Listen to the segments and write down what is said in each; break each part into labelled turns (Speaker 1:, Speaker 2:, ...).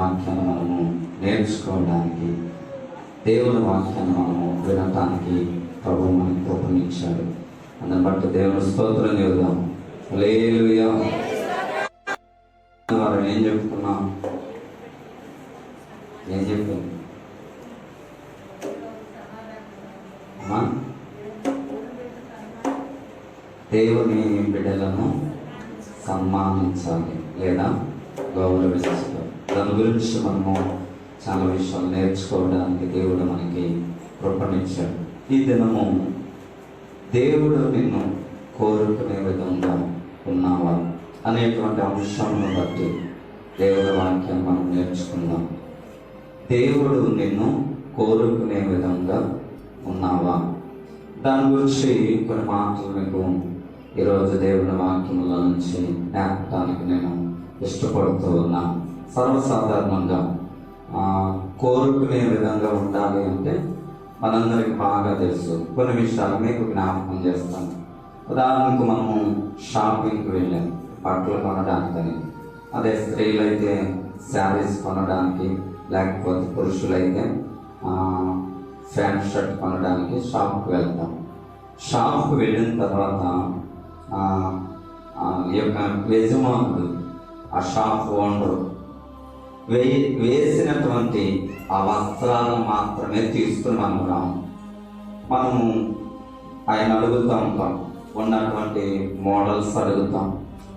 Speaker 1: వాక్యాన్ని మనము నేర్చుకోవడానికి, దేవుని వాక్యాన్ని మనము వినటానికి ప్రభు మనకు కృపనిచ్చాడు. అందుని బట్టి దేవుని స్తోత్రం చెబుదాం. హల్లెలూయా. వారు ఏం చెప్పుకున్నాం? ఏం చెప్పాను? దేవుని బిడ్డలను సన్మానించాలి లేదా గౌరవించాలి. దాని గురించి మనము చాలా విషయాలు నేర్చుకోవడానికి దేవుడు మనకి కృపనిచ్చాడు. ఈ దినము దేవుడు నిన్ను కోరుకునే విధంగా ఉన్నావా అనేటువంటి అంశాలను బట్టి దేవుడి వాక్యాన్ని మనం నేర్చుకుందాం. దేవుడు నిన్ను కోరుకునే విధంగా ఉన్నావా? దాని గురించి కొన్ని మాటలు మీకు ఈరోజు దేవుని వాక్యముల నుంచి నేర్పడానికి నేను ఇష్టపడుతూ ఉన్నాను. సర్వసాధారణంగా కోరుకునే విధంగా ఉండాలి అంటే మనందరికి బాగా తెలుసు. కొన్ని విషయాలు మీకు జ్ఞాపకం చేస్తాను. ఉదాహరణకు మనము షాపింగ్కి వెళ్ళాం బట్టలు కొనడానికని. అదే స్త్రీలైతే శారీస్ కొనడానికి, లేకపోతే పురుషులైతే ప్యాంట్ షర్ట్ కొనడానికి షాప్కి వెళ్తాం. షాప్కి వెళ్ళిన తర్వాత ఈ యొక్క యజమానుడు, ఆ షాప్ ఓనరు వేసినటువంటి ఆ వస్త్రాలను మాత్రమే తీసుకుని మనము ఆయన అడుగుతూ ఉంటాం. ఉన్నటువంటి మోడల్స్ అడుగుతాం,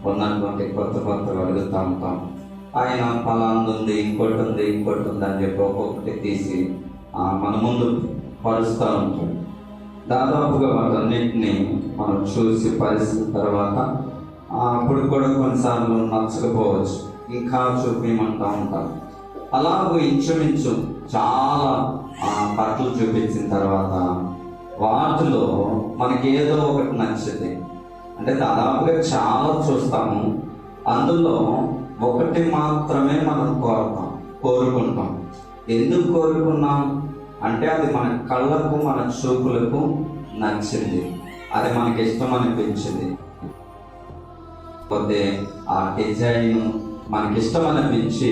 Speaker 1: ఉన్నటువంటి కొత్తగా అడుగుతూ ఉంటాం. ఆయన పలాంది ఉంది, ఇంకోటి ఉంది అని చెప్పి ఒక్కొక్కటి తీసి మన ముందు పరుస్తూ ఉంటాం. దాదాపుగా వాటన్నిటిని మనం చూసి పరిస్థితి తర్వాత అప్పుడు కూడా కొన్నిసార్లు నచ్చకపోవచ్చు, ఇంకా చూపించమంటూ ఉంటాం. అలాగూ ఇంచుమించు చాలా బట్టలు చూపించిన తర్వాత వాటిలో మనకి ఏదో ఒకటి నచ్చింది. అంటే దాదాపుగా చాలా చూస్తాము, అందులో ఒకటి మాత్రమే మనం కోరుకుంటాం. ఎందుకు కోరుకున్నాం అంటే అది మన కళ్ళకు, మన చూపులకు నచ్చింది, అది మనకి ఇష్టం అనిపించింది. పోతే ఆ డిజైన్ మనకి ఇష్టం అనిపించి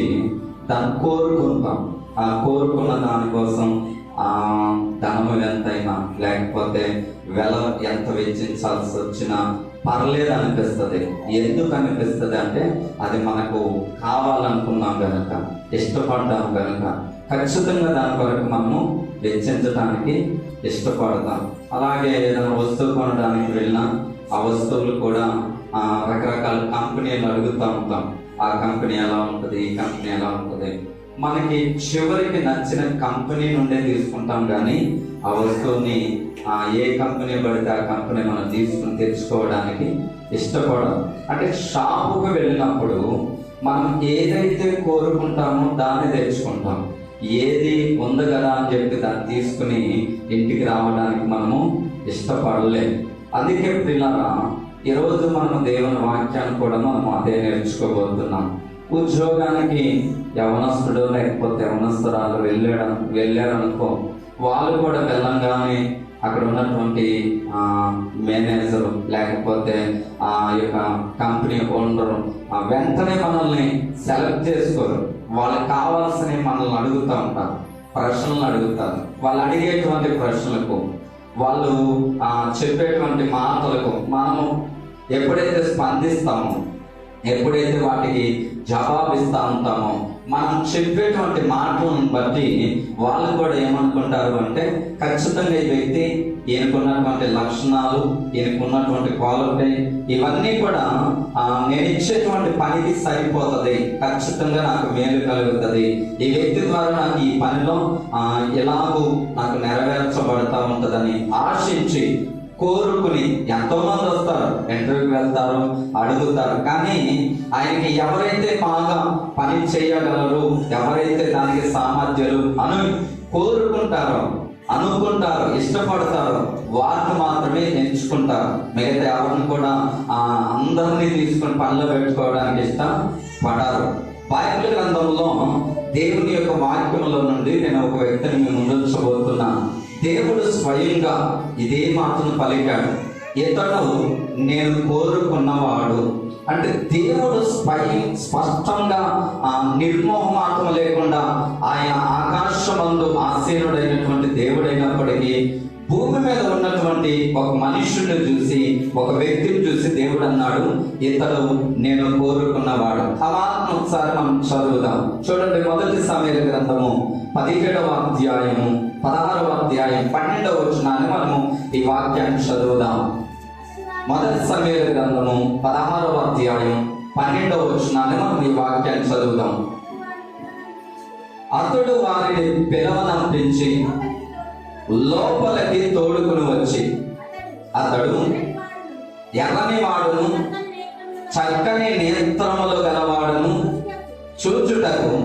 Speaker 1: దాన్ని కోరుకుంటాం. ఆ కోరుకున్న దానికోసం ధనము ఎంతైనా, లేకపోతే వెల ఎంత వెచ్చించాల్సి వచ్చినా పర్లేదు అనిపిస్తుంది. ఎందుకు అనిపిస్తుంది అంటే అది మనకు కావాలనుకున్నాం కనుక, ఇష్టపడ్డాం కనుక ఖచ్చితంగా దాని కొరకు మనము వెచ్చించడానికి ఇష్టపడతాం. అలాగే ఏదైనా వస్తువు కొనడానికి వెళ్ళినా ఆ వస్తువులు కూడా రకరకాల కంపెనీలు అడుగుతూ ఉంటాం. ఆ కంపెనీ ఎలా ఉంటుంది, ఈ కంపెనీ ఎలా ఉంటుంది. మనకి చివరికి నచ్చిన కంపెనీ నుండే తీసుకుంటాం, కానీ ఆ వస్తువుని ఏ కంపెనీ పడితే ఆ కంపెనీ మనం తీసుకుని తెచ్చుకోవడానికి ఇష్టపడం. అంటే షాపుకు వెళ్ళినప్పుడు మనం ఏదైతే కోరుకుంటామో దాన్ని తెచ్చుకుంటాం. ఏది ఉంది కదా అని చెప్పి దాన్ని తీసుకుని ఇంటికి రావడానికి మనము ఇష్టపడలేము. అందుకే పిల్లరా, ఈరోజు మనము దేవుని వాక్యాన్ని కూడా మనం అదే నేర్చుకోబోతున్నాం. ఉద్యోగానికి యవనస్తుడు లేకపోతే యవనస్తురాలు వెళ్ళారనుకో, వాళ్ళు కూడా వెళ్ళంగానే అక్కడ ఉన్నటువంటి మేనేజరు లేకపోతే ఆ యొక్క కంపెనీ ఓనరు వెంటనే మనల్ని సెలెక్ట్ చేసుకోరు. వాళ్ళకి కావాల్సినవి మనల్ని అడుగుతూ ఉంటారు, ప్రశ్నలు అడుగుతారు. వాళ్ళు అడిగేటువంటి ప్రశ్నలకు, వాళ్ళు చెప్పేటువంటి మాటలకు మనము ఎప్పుడైతే స్పందిస్తామో, ఎప్పుడైతే వాటికి జవాబిస్తూ ఉంటామో, మనం చెప్పేటువంటి మాటలను బట్టి వాళ్ళు కూడా ఏమనుకుంటారు అంటే ఖచ్చితంగా ఈ వ్యక్తి ఈయనకున్నటువంటి లక్షణాలు, ఈయనకున్నటువంటి క్వాలిటీ ఇవన్నీ కూడా నేను ఇచ్చేటువంటి పనికి సరిపోతుంది, ఖచ్చితంగా నాకు మేలు కలుగుతుంది, ఈ వ్యక్తి ద్వారా నాకు ఈ పనిలో ఎలాగూ నాకు నెరవేర్చబడతా ఉంటుందని ఆశించి కోరుకుని ఎంతో మంది వస్తారు, ఇంటర్వ్యూకి వెళ్తారు, అడుగుతారు. కానీ ఆయనకి ఎవరైతే బాగా పని చేయగలరు, ఎవరైతే దానికి సామర్థ్యాలు కోరుకుంటారో, అనుకుంటారు, ఇష్టపడతారు, వారిని మాత్రమే ఎంచుకుంటారు. మిగతా ఎవరిని కూడా అందరినీ తీసుకుని పనిలో పెట్టుకోవడానికి ఇష్టపడరు. బైబిల్ గ్రంథంలో దేవుని యొక్క వాక్యములో నుండి నేను ఒక వ్యక్తిని మీ ముందుంచబోతున్నాను. దేవుడు స్వయంగా ఇదే మాటను పలికాడు. ఇతడు నేను కోరుకున్నవాడు, అంటే దేవుడు స్పష్టంగా నిర్మోహమాటం లేకుండా ఆయన ఆకాశమందు ఆసీనుడైనటువంటి దేవుడైనప్పటికీ భూమి మీద ఉన్నటువంటి ఒక మనుష్యుడిని చూసి, ఒక వ్యక్తిని చూసి దేవుడు అన్నాడు, ఇతడు నేను కోరుకున్నవాడు. ఆ మాటను ఒకసారి మనం చదువుదాం. చూడండి, మొదటి సమూయేలు గ్రంథము 17వ అధ్యాయము 16వ అధ్యాయం 12వ వచనాన్ని మనము ఈ వాక్యాన్ని చదువుదాం. మొదటి సమూయేలు గ్రంథము 16వ అధ్యాయం 12వ వచనాన్ని మనం ఈ వాక్యాన్ని చదువుదాం. అతడు వారిని పిలవనంపించి లోపలికి తోడుకుని వచ్చి, అతడు ఎర్రని వాడును, చక్కని నేత్రములు గలవాడును, చూచుటకు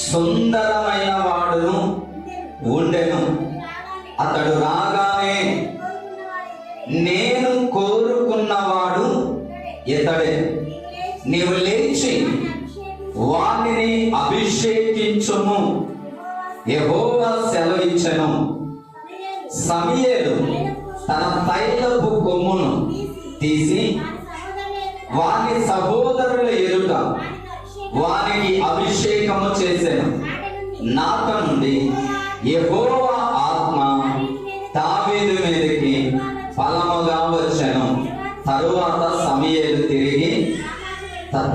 Speaker 1: సుందరమైన వాడును ఉండెను. అతడు రాగానే నేను కోరుకున్నవాడు ఇతడే, నీవు లేచి వానిని అభిషేకించుము, యెహోవా సెలవిచ్చెను. సమూయేలు తన తైలపు కొమ్మును తీసి వాని సహోదరుల ఎదుట వానికి అభిషేకము చేసెను. నాట నుండి యెహోవా ఆత్మ దావీదు మీదకి బలముగా వచ్చెను. తరువాత సమూయేలు తిరిగి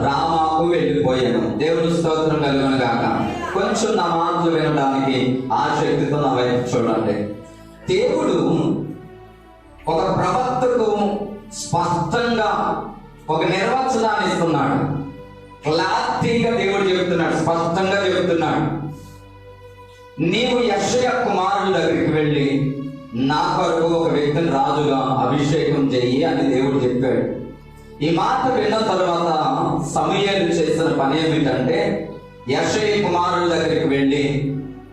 Speaker 1: రామాకు వెళ్ళిపోయాను. దేవుని స్తోత్రం కలుగును గాక. కొంచెం నా మాటలు వినడానికి ఆసక్తితో నా వైపు చూడండి. దేవుడు ఒక ప్రవక్తకు స్పష్టంగా ఒక నిర్వచనాన్ని ఇస్తున్నాడు. క్లారిటీగా దేవుడు చెబుతున్నాడు, స్పష్టంగా చెబుతున్నాడు. నీవు యెషయా కుమారుడి దగ్గరికి వెళ్ళి నా కొరకు ఒక వ్యక్తిని రాజుగా అభిషేకం చెయ్యి అని దేవుడు చెప్పాడు. ఈ మాట విన్న తర్వాత సమూయేలు చేసిన పని ఏమిటంటే, యెషయా కుమారుల దగ్గరికి వెళ్ళి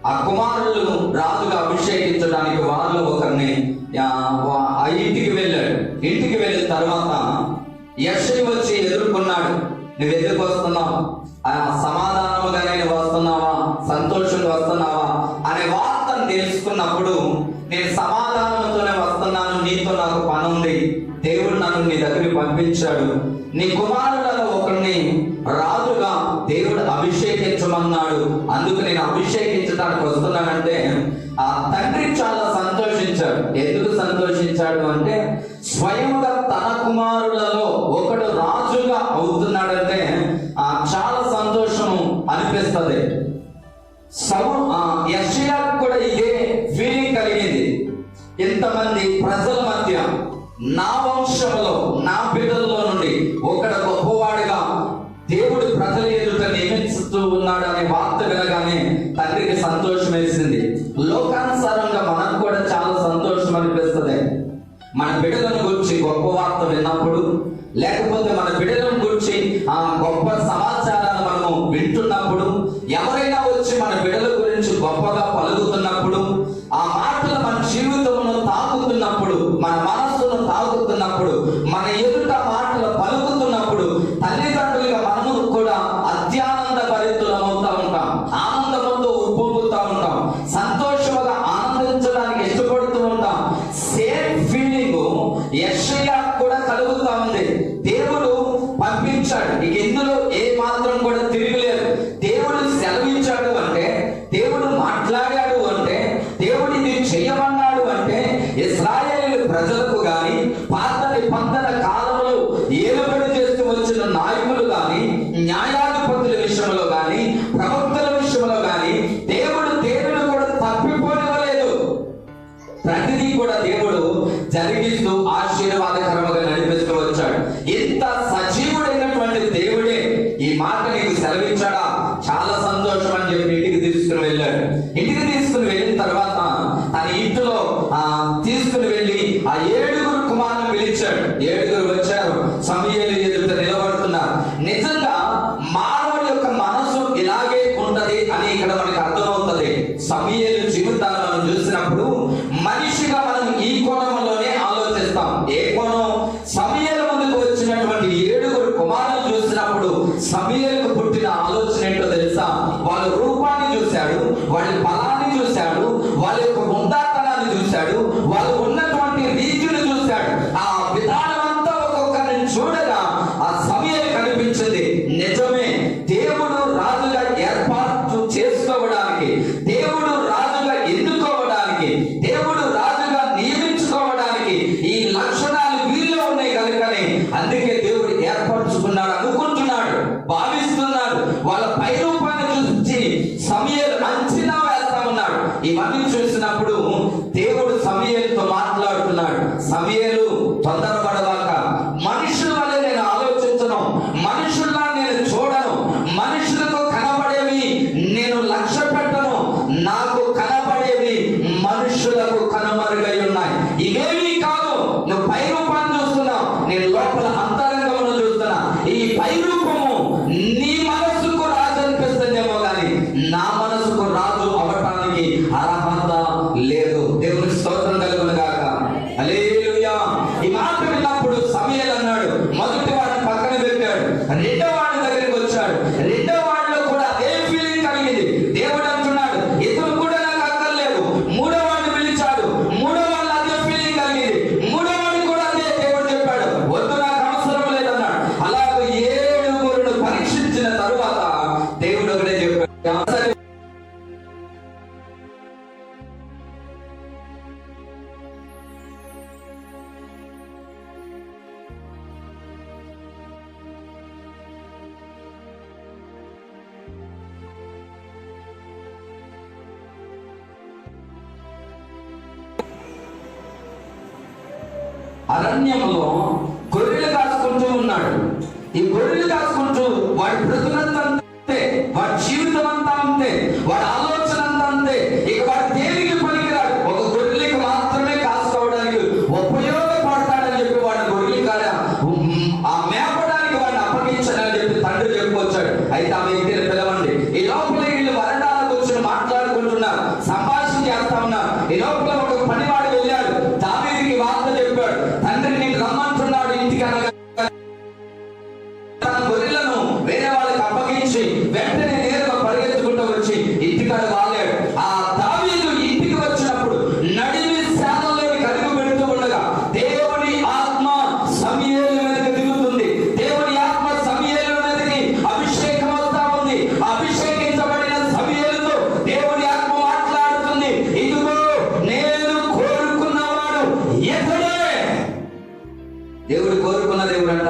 Speaker 1: ఆ కుమారులు రాజుగా అభిషేకించడానికి వాళ్ళు ఒకరిని ఇంటికి వెళ్ళాడు. ఇంటికి వెళ్ళిన తర్వాత యెషయా వచ్చి ఎదుర్కొన్నాడు. నువ్వు ఎందుకు వస్తున్నావు? సమాధానముగా నేను వస్తున్నావా, సంతోషంగా వస్తున్నావా అనే వార్తను తెలుసుకున్నప్పుడు, నేను సమాధానంతోనే వస్తున్నాను, నీతో నాకు పని ఉంది, దేవుడు నన్ను నీ దగ్గరికి పంపించాడు, నీ కుమారులలో ఒకరిని రాజుగా దేవుడు అభిషేకించమన్నాడు, అందుకు నేను అభిషేకించడానికి వస్తున్నానంటే ఆ తండ్రి చాలా సంతోషించాడు. ఎందుకు సంతోషించాడు అంటే, స్వయంగా తన కుమారులలో ఒకడు రాజుగా అవుతున్నాడంటే చాలా సంతోషము అనిపిస్తుంది. యెషయాకు కూడా ఇదే ఫీలింగ్ కలిగింది. ఇంతమంది ప్రజల మధ్య నా వంశంలో నా బిడ్డల్లో నుండి ఒకడు గొప్పవాడిగా దేవుడు ప్రజల ఎదుట నియమిస్తూ ఉన్నాడు అనే వార్త వినగానే తండ్రికి సంతోషం వేసింది. లోకానుసారంగా మనకు కూడా చాలా సంతోషం అనిపిస్తుంది. మన బిడ్డలను గురించి గొప్ప వార్త విన్నప్పుడు, లేకపోతే మన బిడ్డలను గురించి గొప్ప సమాచారాన్ని మనము వింటున్నప్పుడు, ఎవరైనా వచ్చి మన బిడ్డల గురించి గొప్పగా పలుకుతున్నప్పుడు, ఆ మాటలు మన జీవితంలో తాకుతున్నప్పుడు, మన మనస్సును తాకుతున్నప్పుడు, మన ఎదుట మాటలు పలుకుతున్నప్పుడు, తల్లిదండ్రులుగా మనము కూడా అత్యానంద భరితులమవుతా ఉంటాం, ఆనందంతో ఉప్పొంగుతూ ఉంటాం, సంతోషంగా ఆనందించడానికి ఇష్టపడుతూ ఉంటాం. సేమ్ ఫీలింగ్ యెషయా కూడా కలుగుతా ఉంది. దేవుడు పంపించాడు, ఇక ఇందులో ఏ మాత్రం కూడా తిరగలేదు. దేవుడు సెలవిచ్చాడు అంటే, దేవుడు మాట్లాడాడు అంటే, దేవుడు ఇది చేయమన్నాడు అంటే, ఇశ్రాయేలు ప్రజలకు గాని, పాత నిబంధన కాలంలో ఏలుబడి చేస్తూ వచ్చిన నాయకులు గాని, న్యాయాధిపతుల విషయంలో గాని, ప్రవక్తల విషయంలో గాని దేవుడు దేవుడు కూడా తప్పిపోనివ్వలేదు. ప్రతిదీ కూడా దేవుడు జరిగిస్తూ ఆశీర్వాదకరంగా నడిపిస్తూ వచ్చాడు. ఇంత సజీవుడైనటువంటి దేవుడే ఈ మాట నీకు సెలవిచ్చాడా, చాలా సంతోషం అని చెప్పి ఇంటికి తీసుకుని వెళ్ళాడు. ఇంటికి తీసుకుని వెళ్ళిన తర్వాత తన ఇంటిలో తీసుకుని వెళ్ళి ఆ 7 కుమారులను పిలిచాడు. 7 వచ్చారు, సమూయేలు ఎదుట నిలబడుతున్నారు. నిజంగా మానవుడి యొక్క మనసు ఇలాగే ఉంటది అని ఇక్కడ మనకు అర్థమవుతుంది. సమూయేలు జీవితాన్ని మనం చూసినప్పుడు మనిషిగా మనం ఈ కోణంలోనే ఆలోచిస్తాం. ఏ కోణం? సమూయేలు ముందుకు వచ్చినటువంటి 7 కుమారులు చూసినప్పుడు సమూయేలుకు పుట్టిన ఆలోచన ఏంటో తెలుసా? వాళ్ళ రూపాన్ని చూశాడు, వాళ్ళ బలాన్ని చూశాడు, వాళ్ళ యొక్క ఉందాతనాన్ని చూశాడు, వాళ్ళు ఉన్నటువంటి రీతిని చూశాడు. ఆ విధానం అంతా ఒక్కొక్కరిని చూడగా ఆ సమూయేలు ఇవన్నీ చూసినప్పుడు దేవుడు సమూయేలుతో మాట్లాడుతున్నాడు. సమూయేలు తొందరపడవాక, మనుషుల వల్ల నేను ఆలోచించను, మనుషుల్లా నేను చూడను, మనుషులకు కనబడేవి నేను లక్ష్య పెట్టను, నాకు కనబడేవి మనుషులకు కనుమరుగై ఉన్నాయి. ఇవేమీ కాదు, నువ్వు పై రూపాన్ని చూస్తున్నావు, నేను లోపల అంతరంగమును చూస్తున్నా. ఈ పై రూపము నీ మనసుకు రాజు అనిపిస్తుందేమో కానీ నా మనసుకు రాజు అవటానికి అర్హత లేదు. దేవుని స్తోత్రం కలుగును గాక. హల్లెలూయా. ఈ మాట విన్నప్పుడు సమూయేలు అన్నాడు, మొదటి వాడిని పక్కన పెట్టాడు, రెండో వాడి దగ్గరికి వచ్చాడు. రెండో వాడిలో కూడా అదే ఫీలింగ్ కలిగింది. దేవుడు అంటున్నాడు, ఇతను కూడా నాకు అక్కర్లేదు. మూడో వాడిని పిలిచాడు, మూడో వాళ్ళు అదే ఫీలింగ్ కలిగింది. మూడో వాడిని కూడా అదే దేవుడు చెప్పాడు, వద్దు నాకు అవసరం లేదన్నాడు. అలాగే 7 పరీక్షించిన తరువాత దేవుడు ఒకటే చెప్పాడు, అరణ్యంలో గొర్రెలు కాసుకుంటూ ఉన్నాడు. ఈ గొర్రెలు కాసుకుంటూ వాడి బ్రతుకంతా అంతే, వాడి జీవితం అంతా అంతే, వాడి ఆలోచన అంతా అంతే. ఇక వాడు దేనికి పనికిరాడు, ఒక గొర్రెలకు మాత్రమే కాసుకోవడానికి ఉపయోగపడతాడని చెప్పి వాడు గొర్రెలు కాడ ఆ మేపడానికి వాడిని అప్పగించాడని చెప్పి తండ్రి చెప్పుకొచ్చాడు. అయితే ఆ వ్యక్తిని పిలవండి. ఈ లోపల వీళ్ళు వరండాలకు వచ్చి మాట్లాడుకుంటున్నారు, సంభాషణ చేస్తా ఉన్నారు. ఈ లోపల ఒక పనివాడు వెళ్ళాడు, దావీదుకి వార్త చెప్పాడు, తండ్రి నీకు రమ్మంటున్నాడు ఇంటికి అనగా తన గొర్రెలను వేరే వాళ్ళకి అప్పగించి వెంటనే నేరుగా పరిగెత్తుకుంటూ వచ్చి ఇంటికాడ వాలాడు. ఆ దావీదు ఇంటికి వచ్చినప్పుడు నడిమి శానంలోకి అడుగు పెడుతూ ఉండగా దేవుని ఆత్మ సమూయేలు మీదకి దిగుతుంది. దేవుని ఆత్మ సమూయేలు మీదకి అభిషేకం వస్తా ఉంది. అభిషేకించబడిన సమూయేలుతో దేవుని ఆత్మ మాట్లాడుతుంది, ఇదిగో నేను కోరుకున్నవాడు ఇతడే. దేవుడు కోరుకున్న దేవుడు అంట.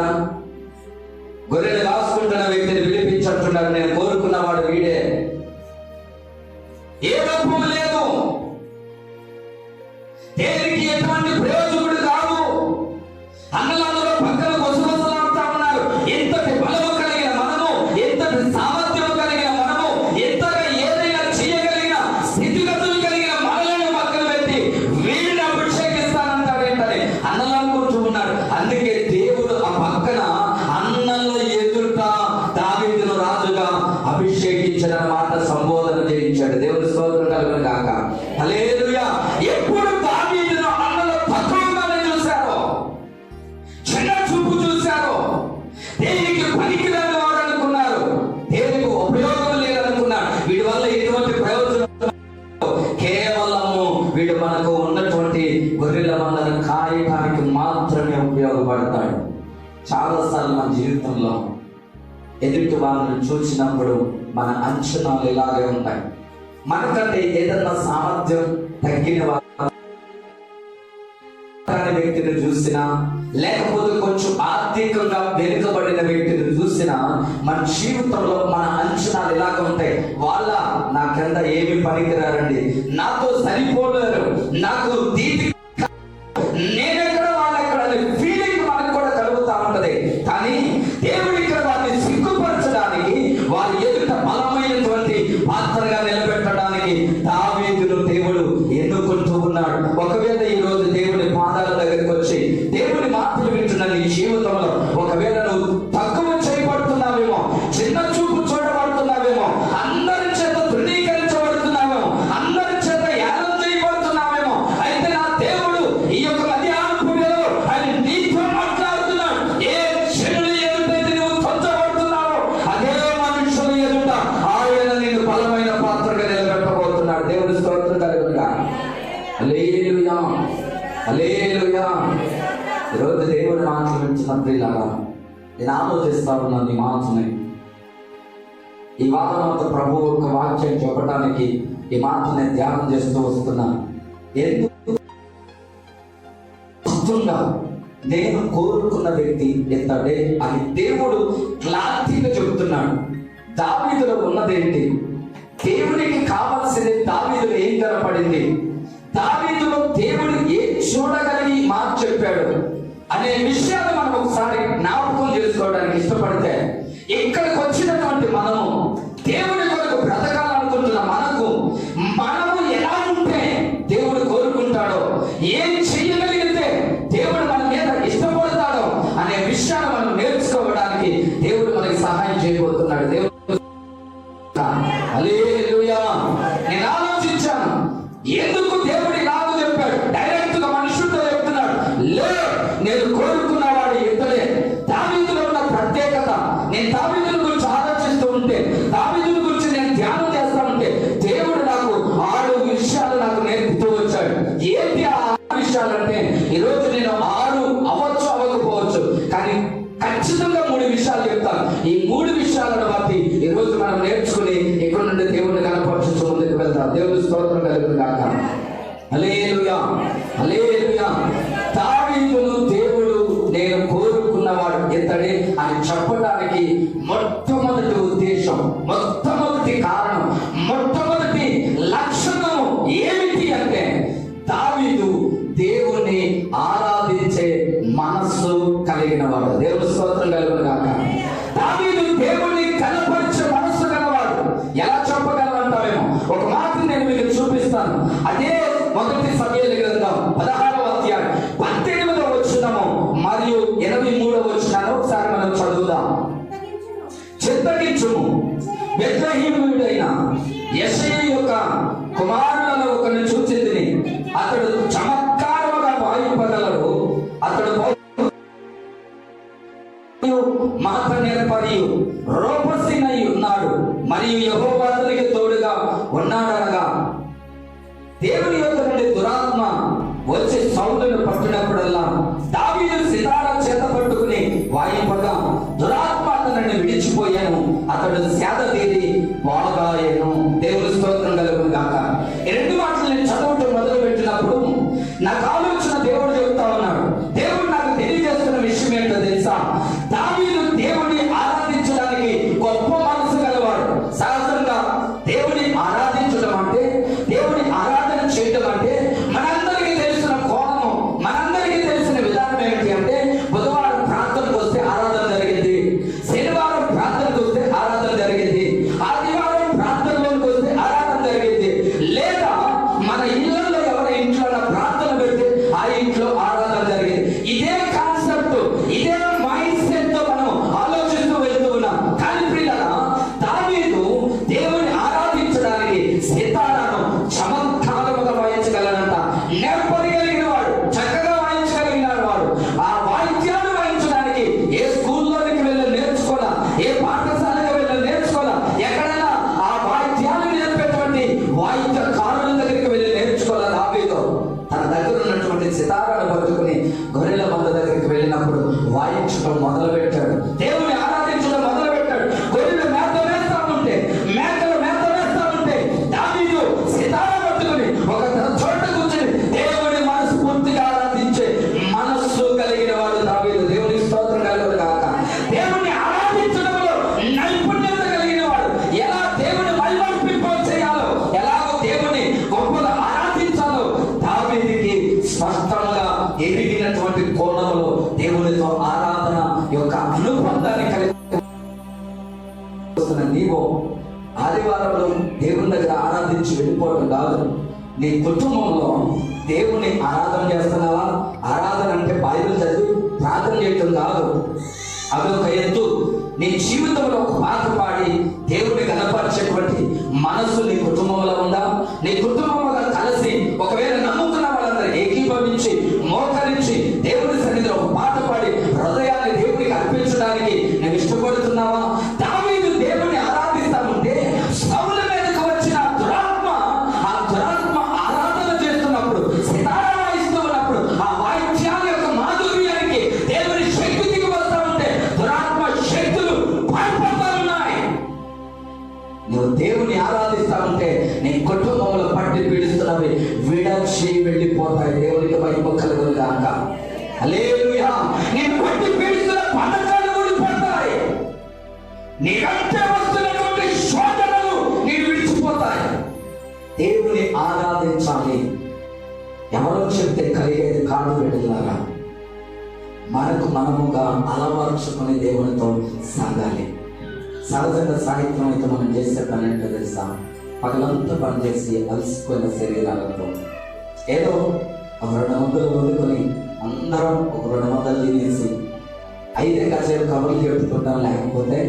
Speaker 1: గొర్రెలు కాసుకుంటున్న వ్యక్తిని పిలిపించట్టున్నాడు, నేను కోరుకున్నవాడు వీడే. ఏ లోపం లేదు, దేనికి ఎటువంటి ప్రయోజకుడు కాదు. అన్నలందరూ పక్కన గుసగుసలాడుతా ఉన్నారు. ఎంతటి బలము కలిగిన మనము, ఎంతటి సామర్థ్యం కలిగిన మనము, ఎంతగా ఏదైనా చేయగలిగిన స్థితిగతులు కలిగిన మనలను పక్కన పెట్టి వీడిని అభిషేకిస్తానంటాడు ఏంటని అన్నలు అనుకుంటూ ఉన్నాడు. అందుకే దేవుడు ఆ పక్కన అన్నల ఎదుట దావీదును రాజుగా అభిషేకించిన మాట సంబోధన చేయించాడు. దేవుని స్తోత్రం కలుగును గాక. హల్లెలూయా. ఎప్పుడు దావీదును అన్నలు తక్కువగానే చూశారో, చిన్న చూపు చూశారో, దేనికి పనికిరాని వాడు అనుకున్నారు, దేనికి ఉపయోగం లేదనుకున్నారు, వీడి వల్ల ఎటువంటి ప్రయోజనం కేవలము వీడు మనకు ఉన్నటువంటి గొర్రెల మందను కాయటానికి మాత్రమే ఉపయోగపడతాడు. చాలాసార్లు మన జీవితంలో ఎదుటి వాళ్ళని చూసినప్పుడు మన అంచనాలు ఇలాగే ఉంటాయి. మనకంటే ఏదన్నా సామర్థ్యం తగ్గిన వ్యక్తిని చూసినా, లేకపోతే కొంచెం ఆర్థికంగా వెనుకబడిన వ్యక్తిని చూసినా మన జీవితంలో మన అంచనాలు ఇలాగ ఉంటాయి. వాళ్ళ నాకంత ఏమి పనికిరారండి, నాతో సరిపోలేరు, నాకు దీటి నేనెక్కడ వాళ్ళెక్కడ ఫీలింగ్ మనకు కూడా కలుగుతా ఉంటది. కానీ దేవుడు ఇక్కడ వారిని సిగ్గుపరచడానికి, వారి ఎదుట బలమైనటువంటి పాత్రగా నిలబెట్టడానికి దావీదును దేవుడు ఎన్నుకుంటూ ఉన్నాడు. ఒకవేళ ఈ రోజు దేవుని పాదాల దగ్గరికి వచ్చి దేవుని మాటలు వింటున్న నీ జీవితంలో ఒకవేళ నువ్వు తక్కువ చేయబడుతున్నావేమో, చిన్న చూపు చూడబడుతున్నావేమో, అందరి చేత తృణీకరించబడుతున్నావేమో, అందరి చేత యానం చేయబడుతున్నావేమో, అయితే నా దేవుడు ఈ యొక్క మధ్యాహ్నపులో ఆయన నీతో మాట్లాడుతున్నాడు. ఏ చెడులు ఎదుటైతే నువ్వు తొంచబడుతున్నావో అదే మనుషుల ఎదుట ఆయన నేను బలమైన పాత్రగా నిలబెట్టబోతున్నాడు. దేవుని స్తోత్రం కలుగును గాక. హల్లెలూయా, హల్లెలూయా. ఈరోజు దేవుడి మాటలు వింటున్నప్పుడు ఇలాగా నేను ఆలోచిస్తా ఉన్నాను. ఈ మాటని ఈ వారం అంతా ప్రభు ఒక వాక్యం చెప్పడానికి ఈ మాటని ధ్యానం చేస్తూ వస్తున్నాను. ఎందుకు నేను కోరుకున్న వ్యక్తి ఎంతటే అని దేవుడు క్లారిటీగా చెబుతున్నాడు. దావీదులో ఉన్నదేంటి, దేవునికి కావాల్సింది దావీదులో ఏం కనపడుతుంది ఎందుకు దేవుడు ఇలాగ చెప్పాడు? డైరెక్ట్ గా మనుషులతో చెప్తున్నాడు, లే నేను కోరుకున్నవాడు ఇతడే. దావీదులో ఉన్న ప్రత్యేకత, నేను దావీదుల గురించి ఆలోచిస్తూ ఉంటే, దావీదుల గురించి నేను ధ్యానం చేస్తా ఉంటే, దేవుడు నాకు 6 విషయాలు నాకు నేర్పుతూ వచ్చాడు. ఏంటి ఆ 6 విషయాలంటే, ఈరోజు నేను 6 అవ్వచ్చు అవ్వకపోవచ్చు, కానీ ఖచ్చితంగా 3 విషయాలు చెప్తాను. ఈ 3 విషయాలను బట్టి ఈరోజు మనం నేర్చుకుని ఇక్కడ నుండి దేవుడిని కనపరచుతూ ముందుకు వెళ్తాం. దేవుని స్తోత్రం కలుగును గాక. హల్లెలూయా, హల్లెలూయా. దావీదును దేవుడు నేను కోరుకున్నవాడు ఇతడే అని చెప్పడానికి మొట్టమొదటి ఉద్దేశం, మొట్టమొదటి కారణం, మొట్టమొదటి లక్షణం ఏమిటి అంటే, దావీదు దేవుణ్ణి ఆరాధించే మనస్సు కలిగిన వాడు. దేవుని స్తోత్రం కలుగును గాక. దావీదు దేవుణ్ణి కనపరిచే మనస్సు గలవాడు. ఎలా చెప్పగలమంటావేమో, ఒక మాట నేను మీకు చూపిస్తాను. అదే 1 సమూయేలు గ్రంథం 16వ అధ్యాయం 18వ వచనము మరియు 83వ వచనాన్ని ఒకసారి మనం చదువుదాం. చింతగించుము, బెత్లెహేమీయుడైన యెషయా యొక్క కుమారులలో ఒకరిని చూచితిని. అతడు చమత్కారముగా వాయింపగలడు. అతడు మాట నేర్పరియు రూపసినై ఉన్నాడు, మరియు యెహోవా అతనికి తోడుగా ఉన్నాడనగా, దేవుని యొద్ద నుండి దురాత్మ వచ్చి సౌలును పట్టినప్పుడల్లా దావీదు సితారా చేత పట్టుకుని వాయింపగా దురాత్మ అతనిని విడిచిపోయాను, అతడు సేద తీరి బాగాయను. దేవుని స్తోత్రం కలుగును గాక. ఈ 2 మాటలు నేను చదవటం మొదలు పెట్టినప్పుడు నాకు ఆలోచన దేవుడు చెబుతా ఉన్నాడు. దేవుడు నాకు తెలియజేస్తున్న విషయం ఏంటో తెలుసా? దావీదు దేవుడిని ఆరాధించడానికి గొప్ప మనసు గలవాడు. సహజంగా దేవుని ఆరాధించడం అంటే, దేవుని ఆరాధన చేయడం అంటే మనందరికీ తెలిసిన కోణము, మనందరికీ తెలిసిన విధానం ఏమిటి అంటే, బుధవారం ప్రార్థనకు వస్తే ఆరాధన జరిగింది, శనివారం ప్రార్థనకు వస్తే ఆరాధన జరిగింది, ఆదివారం ప్రార్థనలోకి వస్తే ఆరాధన జరిగింది, లేదా మన ఇళ్లలో ఎవరి ఇంట్లో ప్రార్థన పెడితే ఆ ఇంట్లో ఆరాధన జరిగింది. ఇదే కాన్సెప్ట్, ఇదే మైండ్ సెట్ తో మనం ఆలోచిస్తూ వెళ్తూ ఉన్నాం. కానీ ప్రియులారా, దావీదు దేవుని ఆరాధించడానికి సితారాను చమత్కారముగా వాయించగలనంట. నేర్పగలిగిన వాడు, చక్కగా వాయించగలిగిన వాడు. ఆ వాయిద్యాన్ని వాయించడానికి ఏ స్కూల్లోనికి వెళ్ళి నేర్చుకోవాలా, ఏ పాఠశాలకు వెళ్ళి నేర్చుకోవాలా, ఎక్కడైనా ఆ వాయిద్యాన్ని నేర్పేటువంటి వాయిద్యకారుల దగ్గరికి వెళ్ళి నేర్చుకోవాలా. దావీదు తన దగ్గర ఉన్నటువంటి సితారాను పట్టుకుని గొర్రెల మంద దగ్గరికి వెళ్ళినప్పుడు వాయించడం మొదలు పెట్టాడు. దేవుని ఆరాధించడం మొదలు పెట్టాడు. గొర్రెలు మేత వేస్తా ఉంటే, మేకలు మేత వేస్తా ఉంటే దావీదు సితారా పట్టుకుని ఒక చోట కూర్చొని దేవుని మనస్ఫూర్తిగా ఆరాధించే మనస్సు కలిగిన వాడు దావీదు. దేవుని స్తోత్రం కలుగును గాక. దేవుని ఆరాధించడంలో నైపుణ్యత కలిగిన వాడు. ఎలా దేవుని మైమర్పింప చేయాలో, ఎలాగో దేవుని గొప్పగా ఆరాధించాలో దావీదుకి స్పష్టంగా ఎదిగినటువంటి కోణంలో దేవునితో ఆరాధన యొక్క అనుబంధాన్ని కలిగి నీవు ఆదివారంలో దేవుని దగ్గర ఆరాధించి వెళ్ళిపోవడం కాదు. నీ కుటుంబంలో దేవుని ఆరాధన చేస్తున్నావా? ఆరాధన అంటే బైబిల్ చదివి ప్రార్థన చేయటం కాదు. అదొక ఎత్తు. నీ జీవితంలో ఒక పాట పాడి దేవుని కనపరిచేటువంటి మనస్సు నీ కుటుంబంలో ఉందా? నీ కుటుంబంలో కలిసి ఒకవేళ నమ్ముకున్న వాళ్ళందరూ ఏకీభవించి మోకరించి దేవుని సన్నిధిలో ఒక పాట పాడి హృదయాన్ని దేవునికి అర్పించడానికి నువ్వు ఇష్టపడుతున్నావా? దావీదు దేవుని ఆరాధిస్తా ఉంటే సౌలు మీదకు వచ్చిన దురాత్మ, ఆ దురాత్మ ఆరాధన చేస్తున్నప్పుడు, సితారా వాయిస్తూ ఉన్నప్పుడు, ఆ వాయిద్యాల యొక్క మాధుర్యానికి దేవుని శక్తి దిగి వస్తా ఉంటే దురాత్మ శక్తులు పడిపోతా ఉన్నాయి. నువ్వు దేవుని ఆరాధిస్తా ఉంటే నీ కుటుంబంలో పట్టి పీడిస్తున్నవి విడచి వెళ్ళిపోతాయి. దేవునికి మహిమ కలుగును గాక. హల్లెలూయా. నేను పట్టి పీడిస్తున్న పథకాలు ఊడిపోతాయి. నీకంటే వస్తున్నటువంటి శోధనలు నీకు విడిచిపోతాయి. దేవుని ఆరాధించాలి. ఎవరో చెప్తే కలిగేది కాదు. వెళ్ళారా మనకు మనముగా అలవర్చుకుని దేవునితో సాగాలి. సహజంగా సాహిత్యం అయితే మనం చేసే పని ఏంటో తెలుసా? పగలంతా పనిచేసి అలసిపోయిన శరీరాలతో ఏదో ఒక 200 వండుకొని అందరం ఒక 200 తినేసి 5 కాసేపు కబుర్లు చెప్పుకుంటాం, లేకపోతే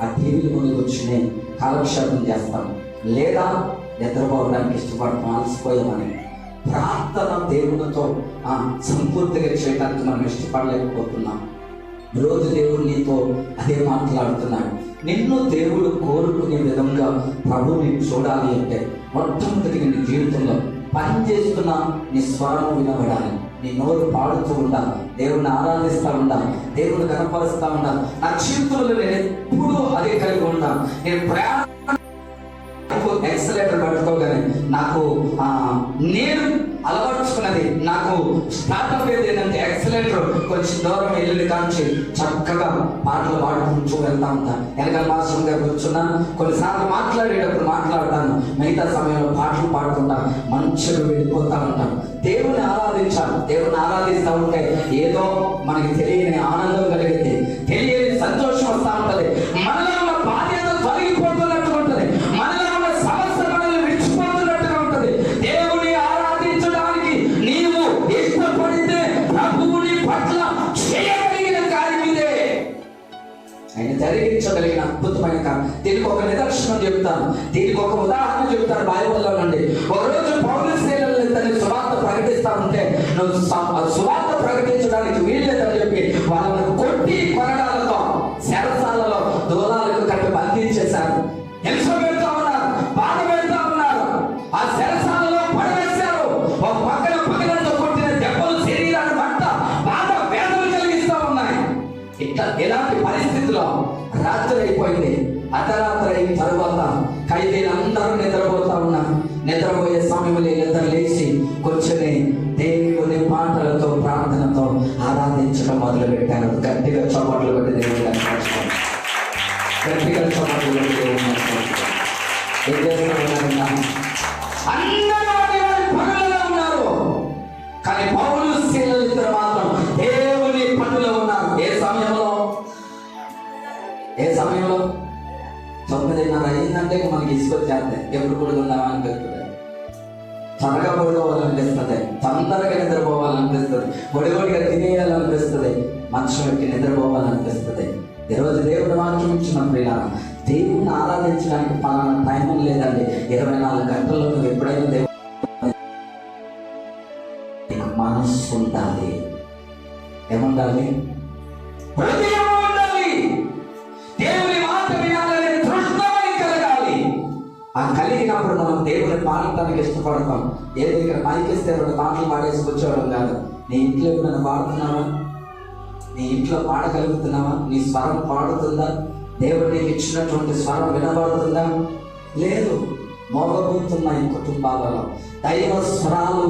Speaker 1: ఆ టీవీల ముందుకు వచ్చి కాలక్షేపం చేస్తాం, లేదా నిద్రపోవడానికి ఇష్టపడతాం, అలసిపోయామని. ప్రార్థన దేవునితో సంపూర్తిగా చేయడానికి మనం ఇష్టపడలేకపోతున్నాం. ఈరోజు దేవుడు నీతో అదే మాట్లాడుతున్నాడు. నిన్ను దేవుడు కోరుకునే విధంగా ప్రభుని చూడాలి అంటే మొట్టమొదటిగా నీ జీవితంలో పని చేస్తున్న నీ స్వరం వినబడాలి, నీ నోరు పాడుతూ ఉండాలి, దేవుడిని ఆరాధిస్తూ ఉండాలి, దేవుడిని కనపరుస్తూ ఉండాలి. నా జీవితంలో నేను ఎప్పుడూ అదే కలిగి ఉంటాను. నేను ప్రయాణం ఎక్సలేటర్ పట్టుకోగానే నాకు నేను అలవర్చుకున్నది, నాకు స్టార్ట్అప్ ఏంటంటే ఎక్సలేటర్ కొంచెం దూరం వెళ్ళి కాంచి చక్కగా పాటలు పాడుకుంటూ వెళ్తా ఉంటాను. వెనకాల మాస్టర్ గారు కూర్చున్నా, కొన్నిసార్లు మాట్లాడేటప్పుడు మాట్లాడతాను, మిగతా సమయంలో పాటలు పాడుకుంటా మంచిగా వెళ్ళిపోతా ఉంటాను. దేవుని ఆరాధించాలి. దేవుని ఆరాధిస్తూ ఉంటే ఏదో మనకి తెలియని ఆనందం కలిగింది, తెలియని సంతోషం వస్తూ ఉంటుంది. మనలో ఉన్న బాధ్యత తొలగిపోతున్నట్టుగా ఉంటుంది, మనలో ఉన్న సమస్య మనల్ని విడిచిపోతున్నట్టుగా ఉంటుంది. దేవుని ఆరాధించడానికి నీవు ఇష్టపడితే ప్రభువుని పట్ల చేయగలిగిన కార్యం ఇదే. ఆయన జరిగించగలిగిన అద్భుతమైన కార్యం. దీనికి ఒక నిదర్శనం చెప్తాను, దీనికి ఒక ఉదాహరణ చెప్తాను బైబిల్లో నుండి. ఒకరోజు పౌలు శీలలు తన సువార్త ప్రకటిస్తా ఉంటే, నువ్వు సువార్త ప్రకటించడానికి వీల్లేదని చెప్పి వాళ్ళని కొట్టి కొరడాలతో శరసాలలో దూరాలకు కట్టి బంధించేశారు. హింస పెడతా ఉన్నారు, బాధ పెడతా ఉన్నారు. ఆ శరసాలలో పడవేశారు. ఒక పక్కన పక్కనంతో కొట్టిన దెబ్బలు శరీరాన్ని మంట బాధ వేదన కలిగిస్తా ఉన్నాయి. ఇలాంటి పరిస్థితిలో రాత్రి అయిపోయింది. అర్ధరాత్రి అయిన తరువాత ఖైదీలందరూ నిద్రపోతా ఉన్నారు. నిద్రపోయే సమయంలో ఇద్దరు లేచి కూర్చొని దేవుని పాటలతో ప్రార్థనతో ఆరాధించడం మొదలు పెట్టారు. గట్టిగా చప్పట్లు పెట్టి దేవుని కనపరుస్తాం, గట్టిగా చప్పట్లు పెట్టి దేవుని కనపరుస్తాం. ఏం చేస్తున్నారు? అందరూ పనులలో ఉన్నారు, కానీ పౌలు శీలలు ఇద్దరు మాత్రం దేవుని పనులో ఉన్నారు. ఏ సమయంలో 9:30 అయిందంటే మనకి ఇసుకొచ్చేస్తాయి. ఎప్పుడు పడుకుందామా అనిపిస్తుంది, త్వరగా పడుకోవాలనిపిస్తుంది, తొందరగా నిద్రపోవాలనిపిస్తుంది, ఒడిగొడిగా తినేయాలనిపిస్తుంది, మంచం ఎక్కి నిద్రపోవాలనిపిస్తుంది. ఈరోజు దేవుడు వాక్యం ఇచ్చిన ప్రియులారా, దేవుడిని ఆరాధించడానికి పలానా టైం లేదండి. 24 గంటల్లో నువ్వు ఎప్పుడైనా దేవుడు మనస్సు ఉండాలి. ఏముండాలి? హృదయం ఉండాలి. దేవుని మాట వినాలని దృఢమై కలగాలి. ఆ కలిగినప్పుడు మనం దేవుని పాడటానికి ఇష్టపడతాం. ఏదో ఇక్కడ మైకిస్తే 2 మాటలు పాడేసి కూర్చోవడం కాదు. నీ ఇంట్లో ఎప్పుడైనా పాడుతున్నావా? నీ ఇంట్లో పాడగలుగుతున్నావా? నీ స్వరం పాడుతుందా? దేవుడు నీకు ఇచ్చినటువంటి స్వరం వినబడుతుందా? లేదు. మోగబోతున్నాయి కుటుంబాలలో. దైవ స్వరాలు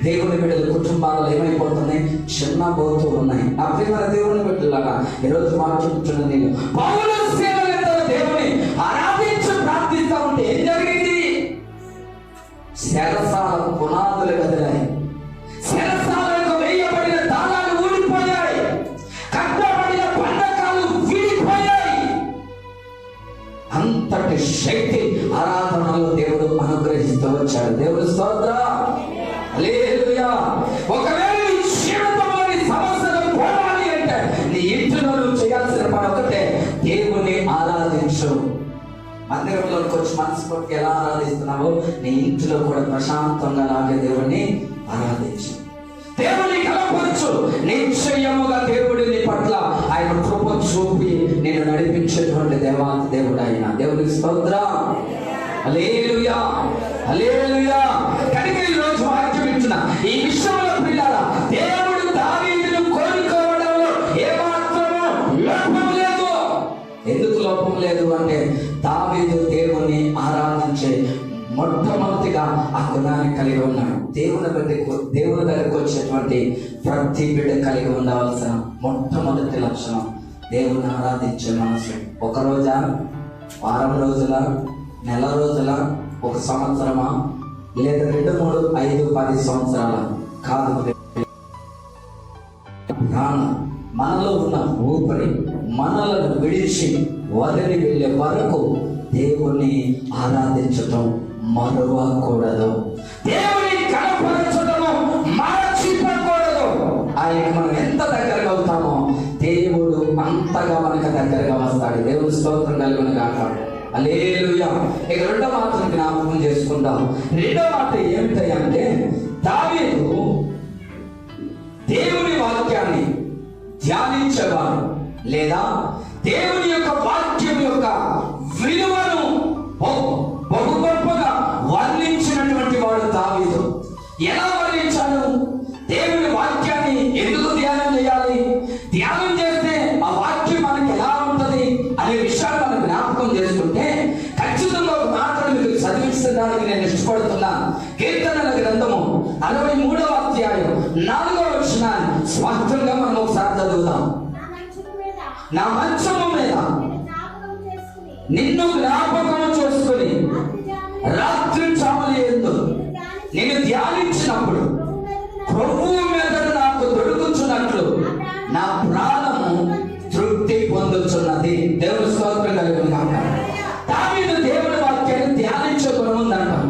Speaker 1: దేవుని బిడ్డల కుటుంబాలలో ఏమైపోతున్నాయి? చిన్నబోతూ ఉన్నాయి. నా ప్రియమైన దేవుని బిడ్డలారా, ఈరోజు మాట్లాడుతున్న నేను పౌలు సేవలతో దేవుని ఆరాధించి ప్రార్థిస్తూ ఉంటే ఏం జరిగింది? శరసాల పునాదులు కదిలాయి, శరసాలకు వేయబడిన తాళాలు ఊడిపోయాయి, కట్టబడిన బంధకాలు విడిపోయాయి. అంతటి శక్తి ఆరాధనలో దేవుడు అనుగ్రహిస్తూ వచ్చాడు. దేవుడు స్తోత్రం, హల్లెలూయా. ఒకవేళ నీ జీవితంలోని సమస్యలు పోవాలి అంటే నీ ఇంట్లో నువ్వు చేయాల్సిన పని ఒకటే, దేవుని ఆరాధించు. మందిరంలోకి వచ్చి మనస్ఫూర్తి ఎలా ఆరాధిస్తున్నావో నీ ఇంట్లో కూడా ప్రశాంతంగా లాగే దేవుడిని ఆరాధించు, దేవుని కనపరచు. నిశ్చయముగా దేవుడి నీ పట్ల ఆయన కృప చూపి నేను నడిపించేటువంటి దేవాతి దేవుడు ఆయన. దేవునికి స్తోత్రం, హల్లెలూయా, హల్లెలూయా. కనుక ఈ రోజు వాక్యం ఇచ్చిన ఈ విషయంలో పిల్లారా, దేవుడు దావీదును కోరుకోవడంలో ఏమాత్రమూ లోపం లేదు. ఎందుకు లోపం లేదు అంటే దావీదు దేవుని ఆరాధించే మొట్టమొదటిగా ఆ గుణాన్ని కలిగి ఉన్నాడు. దేవుని దగ్గరికి వచ్చేటువంటి ప్రతి బిడ్డ కలిగి ఉండవలసిన మొట్టమొదటి లక్షణం దేవుని ఆరాధించే మనసు. 1 రోజా, వారం రోజుల, నెల రోజుల, 1 సంవత్సరమా, లేదా 2, 3, 5, 10 సంవత్సరాల కాదు. మనలో ఉన్న ఊపిరి మనలను విడిచి వదిలి వెళ్ళే వరకు దేవుని ఆరాధించటం మరువకూడదు, దేవుని కనపరచడము మరచిపోకూడదు. ఆయనకు మనం ఎంత దగ్గరగా అవుతామో దేవుడు అంతగా మనకు దగ్గరగా వస్తాడు. దేవుని స్తోత్రం కలుగును గాక. హల్లెలూయా. ఇక రెండో మాటను జ్ఞాపకం చేసుకుందాం. రెండో మాట ఏమిటంటే దావీదు దేవుని వాక్యాన్ని ధ్యానించేవాడు, లేదా దేవుని యొక్క వాక్యం యొక్క విలువను బహు గొప్పగా వర్ణించినటువంటి వాడు దావీదు. ఎలా వర్ణించాడు? దేవుని వాక్యాన్ని ఎందుకు ధ్యానం చేయాలి, ధ్యానం చేస్తే ఆ వాక్యం మనకి ఎలా ఉంటుంది అనే విషయాలు మనం జ్ఞాపకం చేసుకుంటే ఖచ్చితంగా ఒక మాటను మీకు చదివించడానికి నేను ఇష్టపడుతున్నా. కీర్తనల గ్రంథము 63వ అధ్యాయం 4వ వచనాన్ని స్పష్టంగా మనం ఒకసారి చదువుతాం. నా మంచము మీద నిన్ను జ్ఞాపకం చేసుకుని రాత్రి చామలయందు నేను ధ్యానించినప్పుడు ప్రభువు మీద నాకు దొరుకుతున్నట్లు నా ప్రాణము తృప్తి పొందుతున్నది. దేవుని స్తోత్రం కలుగును గాక. దావీదు దేవుని వాక్యాన్ని ధ్యానించే గుణం ఉందంటాం.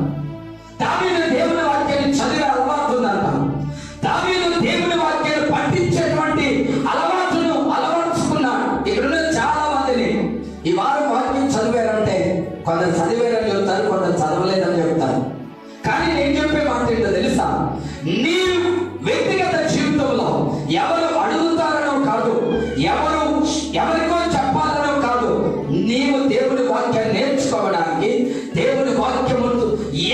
Speaker 1: దావీదు దేవుని వాక్యాన్ని చదివే అలవాటు ఉందంటాం. దావీదు దేవుని వాక్యాన్ని పఠించేటువంటి అలవాటును అలవర్చుకున్నాడు. ఇక్కడున్న చాలా మందిని ఈ వారం వాక్యం చదివారంటే కొందరు చదివారని చెప్తారు, కొందరు చదవలేదని చెప్తారు. కానీ నేను చెప్పే మాట ఏంటో తెలుసా? నీ వ్యక్తిగత జీవితంలో ఎవరు అడుగుతారనో కాదు, ఎవరికో చెప్పాలనో కాదు, నీవు దేవుని వాక్యాన్ని నేర్చుకోవడానికి, దేవుని వాక్యము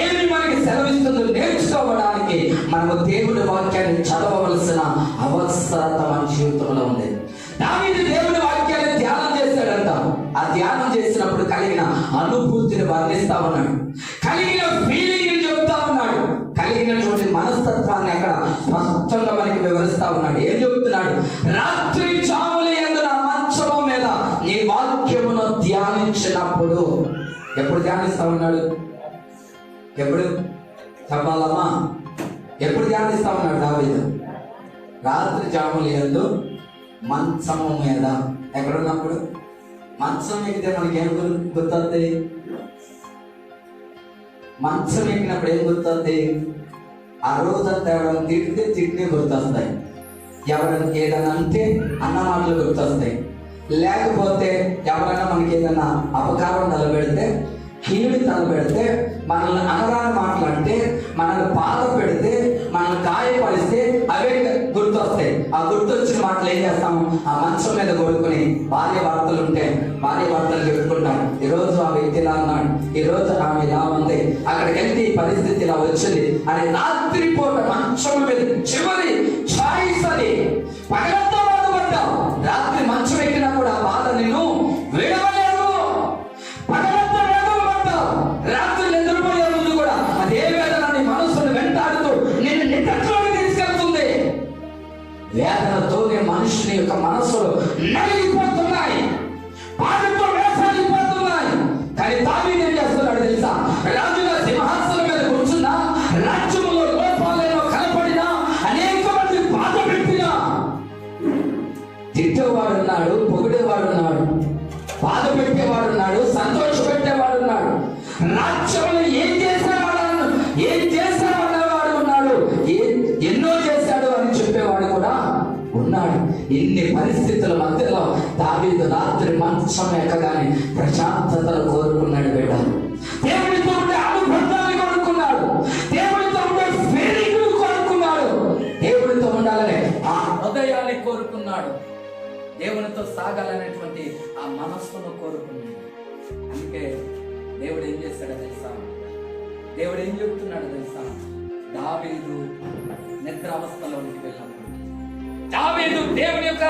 Speaker 1: ఏమి మనకి సెలవిస్తుందో నేర్చుకోవడానికి మనము దేవుని వాక్యాన్ని చదవవలసిన అవసరత మన జీవితంలో ఉంది. దావీదు దేవుని వాక్యాన్ని ధ్యానం చేశాడంట. ఆ ధ్యానం చేసినప్పుడు కలిగిన అనుభూతిని వర్ణిస్తా ఉన్నాడు, కలిగిన ఫీలింగ్ చెప్తా ఉన్నాడు, కలిగినటువంటి మనస్తత్వాన్ని అక్కడ స్పష్టంగా మనకి వివరిస్తా ఉన్నాడు. ఏం చెబుతున్నాడు? రాత్రి చాములయందు నా మంచము మీద నీ వాక్యమును ధ్యానించినప్పుడు. ఎప్పుడు ధ్యానిస్తా ఉన్నాడు? ఎప్పుడు చెప్పాలమ్మా? ఎప్పుడు ధ్యానిస్తా ఉన్నాడు దావీదు? రాత్రి చాములయందు మంచము మీద. ఎక్కడున్నప్పుడు? మంచం ఎక్కితే మనకి ఏం గుర్తుంది? మంచం ఎక్కినప్పుడు ఏం గుర్తుంది? ఆ రోజంతా ఎవరైనా తిడితే తిట్టే గుర్తొస్తాయి, ఎవరైనా ఏదైనా అంటే అన్న మాటలు గుర్తొస్తాయి, లేకపోతే ఎవరైనా మనకి ఏదైనా అపకారం తలపెడితే, కీడు తలపెడితే, మనల్ని అనరాని మాటలంటే, మనల్ని బాధ పెడితే, మనల్ని గాయపరిస్తే అవే గుర్తొస్తాయి. ఆ గుర్తొచ్చిన మాటలు ఏం చేస్తాము? ఆ మంచం మీద కొడుకుని భార్య భర్తలు ఉంటే భార్య భర్తలు చెప్పుకుంటాం, ఈరోజు ఆ వ్యక్తి ఇలా ఉన్నాడు, ఈరోజు ఆమె ఇలా ఉంది, అక్కడికి వెళ్తే ఈ పరిస్థితి ఇలా వచ్చింది అని రాత్రి పూట మంచం మీద చివరి చాయిస్ అది. పగలంతా బాధపడ్డావు, రాత్రి మంచం ఎక్కినా కూడా ఆ బాధ నేను విడవలేదు. పగలంతా వేదపడ్డావు, రాత్రి నిద్రపోయే ముందు కూడా అదే వేదన నీ మనసును వెంటాడుతూ నేను నిద్రలోకి తీసుకెళ్తుంది. వేదనతోనే మనుషుని యొక్క మనసులు నలిగిపోతున్నాయి, బాధతో వేసాలిపోతున్నాయి. కానీ దావీదు ఏం చేస్తున్నాడు తెలుసా? రాజుగా సింహాసనం మీద కూర్చున్నా, రాజ్యంలో లోపాలేనో కనపడినా, అనేక మంది బాధ పెట్టినా, తిట్టేవాడు ఉన్నాడు, పొగిడేవాడు ఉన్నాడు, బాధ పెట్టేవాడు ఉన్నాడు, సంతోష పెట్టేవాడు ఉన్నాడు, రాజ్యంలో ఏం చేసేవాడు ఉన్నాడు, ఎన్నో చేశాడు అని చెప్పేవాడు కూడా ఉన్నాడు. ఇన్ని పరిస్థితుల మధ్యలో దావీదు రాత్రి మంచం ఎక్కగానే ప్రశాంతతను కోరుకున్నాడు. బిడ్డ, దేవుడితో ఉండే అనుబంధాన్ని కోరుకున్నాడు, దేవుడితో ఉండే ఫీలింగ్ను కోరుకున్నాడు, దేవుడితో ఉండాలనే ఆ హృదయాన్ని కోరుకున్నాడు, దేవునితో సాగాలనేటువంటి ఆ మనస్సును కోరుకున్నాడు. అందుకే దేవుడు ఏం చేశాడో తెలుసా? దేవుడు ఏం చెప్తున్నాడో తెలుసా? దావీదు నిద్రావస్థలోనికి వెళ్ళినప్పుడు దావీదు దేవుని యొక్క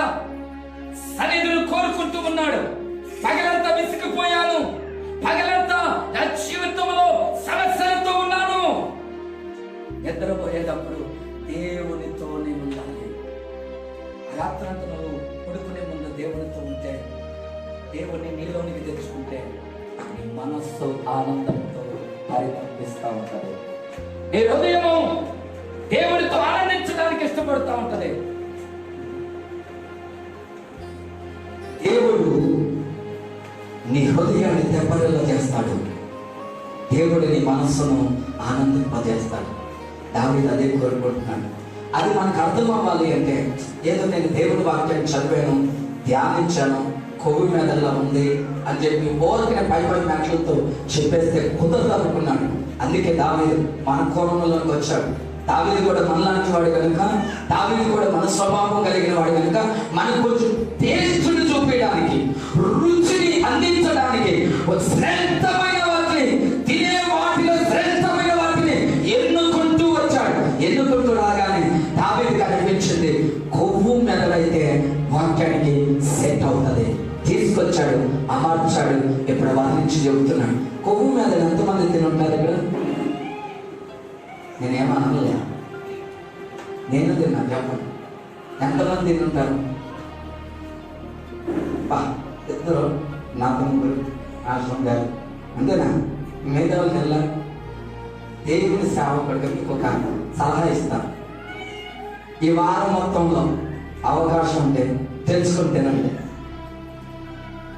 Speaker 1: సన్నిధిని కోరుకుంటూ ఉన్నాడు. పగలంతా విసిగిపోయాను, పగలంతా నా జీవితంలో సమస్యలతో ఉన్నాను, నిద్రపోయేటప్పుడు దేవునితో నేను ఉండాలి. రాత్రంతా నువ్వు పడుకునే ముందు దేవునితో ఉంటే, దేవుని నీలోనికి తెచ్చుకుంటే నీ మనస్సు ఆనందంతో పరితపిస్తూ ఉంటది. నీ హృదయము దేవునితో ఆనందించడానికి ఇష్టపడుతూ ఉంటది. దేవుడు నీ హృదయాన్ని తెప్పరిలో చేస్తాడు, దేవుడు నీ మనస్సును ఆనందింపజేస్తాడు. దావీదు అదే కోరుకుంటున్నాడు. అది మనకు అర్థం అవ్వాలి అంటే, ఏదో నేను దేవుని వాక్యాన్ని చదివాను, ధ్యానించాను,
Speaker 2: కొవ్వు మెదడులో ఉంది అని చెప్పి ఓరికిన పై మాటలతో చెప్పేస్తే కుదరదు అనుకున్నాడు. అందుకే దావీదు మన కోణంలోకి వచ్చాడు. దావీదు కూడా మనలాంటి వాడు కనుక, దావీదు కూడా మన స్వభావం కలిగిన వాడు కనుక మనకు కొంచెం టేస్ట్ని చూపించడానికి, రుచిని అందించడానికి, శ్రేష్టమైన వాటిని తినే వాటిలో శ్రేష్టమైన వాటిని ఎన్నుకుంటూ వచ్చాడు. ఎన్నుకుంటూ రాగానే దావీదుకి అనిపించింది కొవ్వు మెదడైతే వాక్యానికి సెట్ అవుతుంది. తీసుకొచ్చాడు, అమర్చాడు. ఇప్పుడు వారి నుంచి చెబుతున్నాడు. కొవ్వు మెదడు ఎంతమంది తినుంటారు ఇక్కడ? నేనేమనలే, నేను తిన్నా. చెప్పండి, ఎంతమంది తింటుంటారు? ఇద్దరు, నా తమ్ముడు ఆశ్రమం గారు, అంతేనా? మిగతా వాళ్ళు తెల్ల దేవుని సేవకుడికి మీకు ఒక సలహా ఇస్తాను. ఈ వారం మొత్తంలో అవకాశం ఉంటే తెలుసుకుంటేనండి,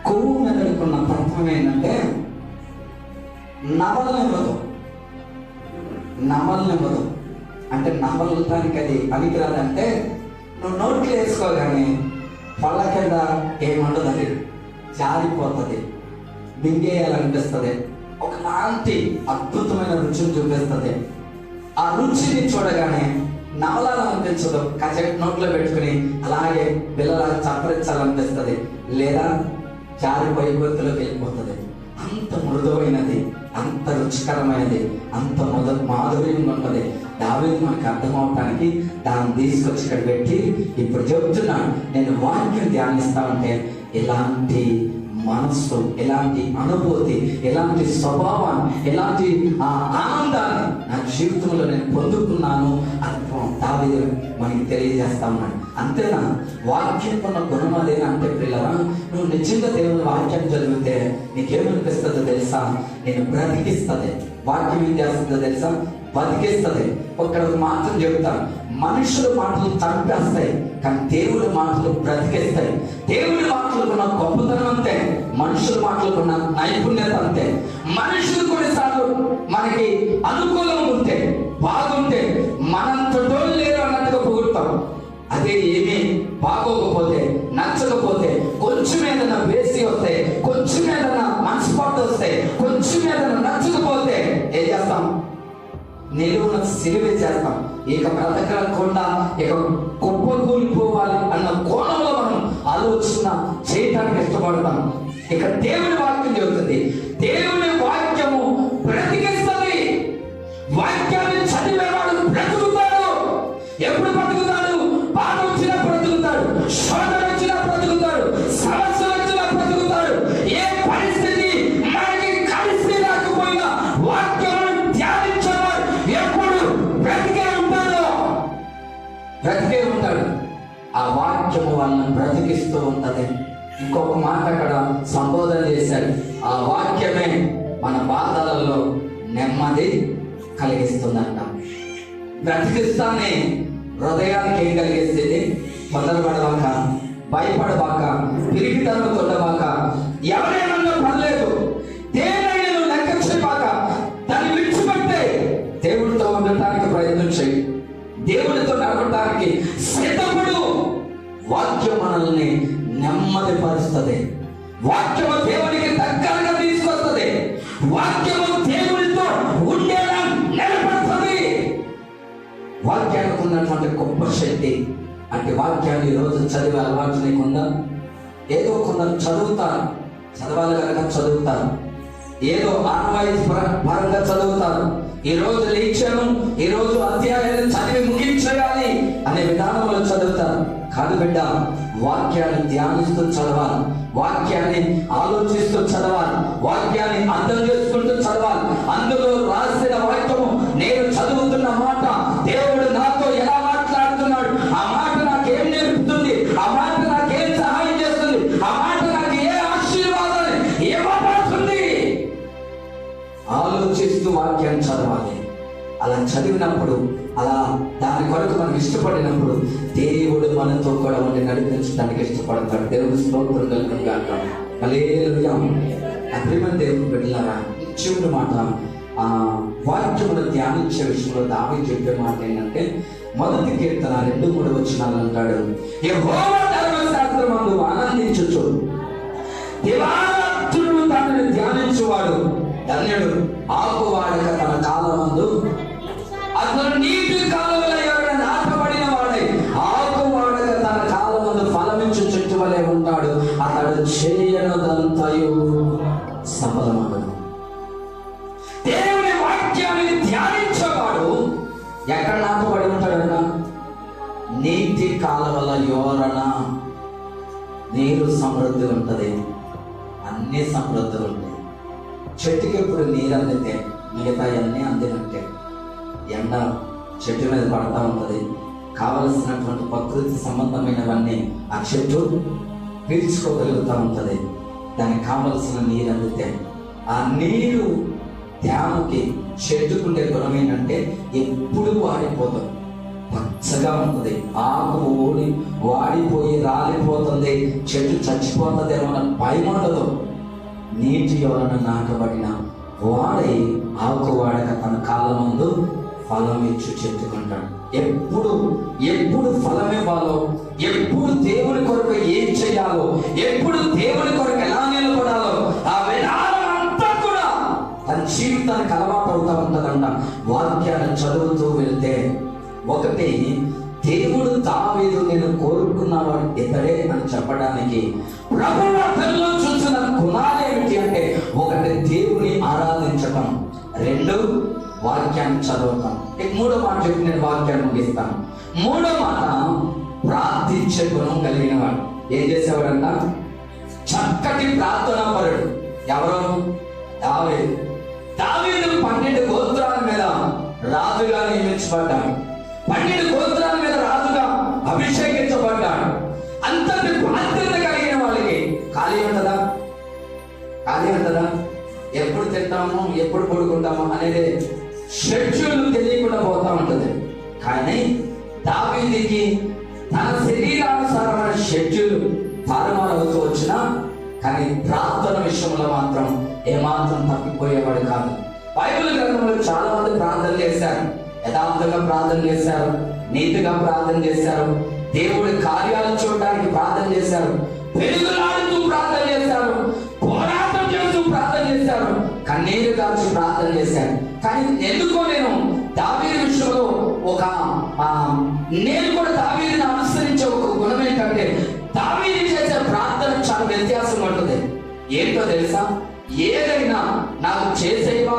Speaker 2: కొవ్వు మెదడుకున్న తత్వం ఏంటంటే నవలనివ్వదు. అంటే నవలటానికి అది పనికిరాదంటే, నువ్వు నోట్లు వేసుకోగానే పళ్ళ కింద ఏమండదు, అది జారిపోతుంది, మింగేయాలనిపిస్తుంది, ఒకలాంటి అద్భుతమైన రుచిని చూపిస్తుంది. ఆ రుచిని చూడగానే నవలాలనిపించదు, కచెట్ నోట్లో పెట్టుకుని అలాగే పిల్లలాగా చప్పరించాలనిపిస్తుంది, లేదా జారిపోయి గొంతులోకి వెళ్ళిపోతుంది. అంత మృదువైనది, అంత రుచికరమైనది, అంత మాధుర్యంగా ఉంటుంది. దావీదు మనకు అర్థమవటానికి దాన్ని తీసుకొచ్చి ఇక్కడ పెట్టి ఇప్పుడు చెప్తున్నాను. నేను వాక్యం ధ్యానిస్తా ఉంటే ఎలాంటి మనస్సు, ఎలాంటి అనుభూతి, ఎలాంటి స్వభావాన్ని, ఎలాంటి ఆనందాన్ని నా జీవితంలో నేను పొందుకున్నాను అని దావీదు మనకి తెలియజేస్తా ఉన్నాడు. అంతేనా? వాక్యం ఉన్న గుణం అదేనా అంటే, పిల్లరా, నువ్వు నిజంగా దేవుని వాక్యం చదివితే నీకేమనిపిస్తుందో తెలుసా? నేను బ్రతికిస్తుంది. వాక్యం ఏం చేస్తుందో తెలుసా? బతికిస్తుంది. ఒక మాత్రం చెబుతాను, మనుషుల మాటలు చంపేస్తాయి, కానీ దేవుడి మాటలు బ్రతికిస్తాయి. దేవుడి మాటలకున్న గొప్పతనం అంతే, మనుషుల మాటలకున్న నైపుణ్యత అంతే. మనుషులు కొన్నిసార్లు మనకి అనుకూలం ఉంటే, బాగుంటే మనంతటో లేరు అన్నట్టుగా పొగుడతాం. అదే ఏమీ బాగోకపోతే, నచ్చకపోతే, కొంచెం ఏదైనా వేసి వస్తే, కొంచెం ఏదైనా మనస్పాటు వస్తే, కొంచెం ఏదైనా నచ్చకపోతే ఏం చేస్తాం? నిలువున సిలువే చేస్తాం. ఇక బ్రతకకుండా ఇక కుప్పకూలిపోవాలి అన్న కోణంలో మనం ఆలోచన చేయటానికి ఇష్టపడతాం. ఇక దేవుని వాక్యం చెబుతుంది, దేవుని వాక్యము బ్రతికిస్తుంది. వాక్యాన్ని చదివేవాడు బ్రతుకుతాడు. ఎప్పుడు బ్రతుకుతాడు? బాధ వచ్చినా బ్రతుకుతాడు, శోధన వచ్చినా బ్రతుకుతాడు, సమస్యలు వచ్చినా బ్రతుకుతాడు. ఏ పరిస్థితి మనకి కలిసి రాకపోయినా వాక్యాన్ని ధ్యానించేవాడు ఎప్పుడు బ్రతికే ఉంటాడు. ఆ వాక్యము వాళ్ళని బ్రతికిస్తూ ఉంటది. ఇంకొక మాట అక్కడ సంబోధన చేశాడు, ఆ వాక్యమే మన బాధలలో నెమ్మది కలిగిస్తుందంట. బ్రతికిస్తానే హృదయానికి ఏం కలిగిస్తుంది? తొందరపడవాక, భయపడవాక, పిరికితనం తొండవాక, ఎవరేమన్నా పర్లేదు, దేనైనా లెక్క చెప్పాక దాన్ని విడిచిపెట్టే దేవుడితో ఉండటానికి ప్రయత్నం చేయి. దేవుడితో నడవటానికి సిద్ధపడు. వాక్యం మనల్ని నెమ్మది పరుస్తుంది. వాక్యము దేవునికి దగ్గరగా తీసుకొస్తుంది. వాక్యము దేవుడితో ఉండేలా నిలబడుతుంది. వాక్యానికి ఉన్నటువంటి గొప్ప శక్తి అంటే, వాక్యాన్ని రోజు చదివే అలవాటు నీకుందా? ఏదో కొందరు చదువుతారు, చదవాలి కనుక చదువుతారు, ఏదో ఆన్వాయిస్ పరంగా చదువుతారు. ఈ రోజు లేచాను, ఈ రోజు అధ్యాయాన్ని చదివి ముగించేయాలి అనే విధానంలో చదువుతారు. కాదు బిడ్డ, వాక్యాన్ని ధ్యానిస్తూ చదవాలి, వాక్యాన్ని ఆలోచిస్తూ చదవాలి, వాక్యాన్ని అర్థం చేసుకుంటూ చదవాలి. అందులో రాసిన వాక్యము నేను చదువుతున్న మాట, దేవుడు నాతో ఎలా మాట్లాడుతున్నాడు, ఆ మాట నాకేం నేర్పుతుంది, ఆ మాట నాకేం సహాయం చేస్తుంది, ఆ మాట నాకు ఏ ఆశీర్వాదాన్ని ఇవ్వబడుతుంది, ఆలోచిస్తూ వాక్యాన్ని చదవాలి. అలా చదివినప్పుడు, అలా దాని కొరకు మనం ఇష్టపడినప్పుడు దేవుడు మనతో కూడా ఉండి నడిపించడానికి ఇష్టపడతాడు. దేవుడు స్తోత్రం కలుగుగాక. హల్లెలూయా. ప్రియమైన దేవుని బిడ్డలారా, చివరి మాట, వాక్యమును ధ్యానించే విషయంలో దావీదు చెప్పే మాట ఏంటంటే, మొదటి కీర్తన 2-3 వచనాలు అంటాడు, యెహోవా ధర్మశాస్త్రమందు ఆనందించుచు దివారాత్రులు దానిని ధ్యానించువాడు ధన్యుడు. ఆకు వాడక తన కాలమందు అతను నీటి కాలంలో ఎవరైనా నాటబడిన వాడై ఆకు వాడక తన కాలమందు ఫలమించు చెట్టు వలె ఉంటాడు. అతడు చేయనదంతయు సఫలమగును. దేవుని వాక్యాన్ని ధ్యానించేవాడు ఎక్కడ నాటబడి ఉంటాడన్నా? నీటి కాలవల యోరణ. నీరు సమృద్ధి ఉంటుంది, అన్ని సమృద్ధులు ఉంటాయి. చెట్టుకి ఎప్పుడు నీరు అందితే మిగతా అన్నీ అందినట్టే. ఎండ చెట్టు మీద పడతా ఉంటుంది, కావలసినటువంటి ప్రకృతి సంబంధమైనవన్నీ ఆ చెట్టు పీల్చుకోగలుగుతూ ఉంటుంది. దానికి కావలసిన నీరు అందితే ఆ నీరు ధ్యానకి చెట్టుకుండే గుణం ఏంటంటే ఎప్పుడు వాడిపోతుంది, పచ్చగా ఉంటుంది. ఆకు వాడిపోయి రాలిపోతుంది, చెట్టు చచ్చిపోతుందేమో అని భయం ఉండదు. నీటి ఎవరైనా నాటబడిన వాడై ఆకు వాడక తన కాలం ముందు ఫలం ఇచ్చు చెట్టుకుంటాడు. ఎప్పుడు ఫలం ఇవ్వాలో, ఎప్పుడు దేవుని కొరకు ఏం చేయాలో, ఎప్పుడు దేవుని కొరకు ఎలా నిలబడాలో ఆ విధానం అంతా కూడా తన జీవితానికి అలవాటు అవుతా ఉంటుందంట. వాక్యాన్ని చదువుతూ వెళ్తే ఒకటి దేవుడు దావీదు నేను కోరుకున్నవాడు ఇతడే అని చెప్పడానికి ప్రభువు అతనిలో చూసిన గుణాలు ఏమిటి అంటే, ఒకటి దేవుని ఆరాధించటం, రెండు వాక్యాన్ని చదవటం. ఇక మూడో మాట చెప్పి నేను వాక్యాన్ని ముగిస్తాను. మూడో మాట ప్రార్థించే గుణం కలిగిన వాడు. ఏం చేసేవాడంట? చక్కటి ప్రార్థనాపరుడు. ఎవరు? దావీదు. దావీదు 12 గోత్రాల మీద రాజుగా నియమించబడ్డాడు. 12 గోత్రాల మీద రాజుగా అభిషేకించబడ్డాడు. అంతటి బాధ్యత కలిగిన వాళ్ళకి ఖాళీ ఉంటుందా? ఖాళీ ఉంటుందా? ఎప్పుడు తింటాము, ఎప్పుడు పడుకుంటాము అనేది షెడ్యూల్ తెలియకుండా పోతా ఉంటుంది. కానీ దావీదుకి తన శరీరానుసారమైన షెడ్యూల్ తారుమారవుతూ వచ్చినా కానీ ప్రార్థన విషయంలో మాత్రం ఏమాత్రం తప్పిపోయేవాడు కాదు. బైబిల్ గ్రంథంలో చాలా మంది ప్రార్థన చేశారు, యథార్థంగా ప్రార్థన చేశారు, నీతిగా ప్రార్థన చేశారు, దేవుడి కార్యాలు చూడడానికి ప్రార్థన చేశారు, పెరుగులాడుతూ ప్రార్థన చేశారు, పోరాటం చేస్తూ ప్రార్థన చేశారు, కన్నీరు కాల్చి ప్రార్థన చేశారు. కానీ ఎందుకో నేను దావీదు విషయంలో నేను కూడా దావీదుని అనుసరించే ఒక గుణం ఏంటంటే, దావీదు చేసే ప్రార్థన చాలా వ్యత్యాసం ఉంటుంది. ఏంటో తెలుసా? ఏదైనా నాకు చేసేవా,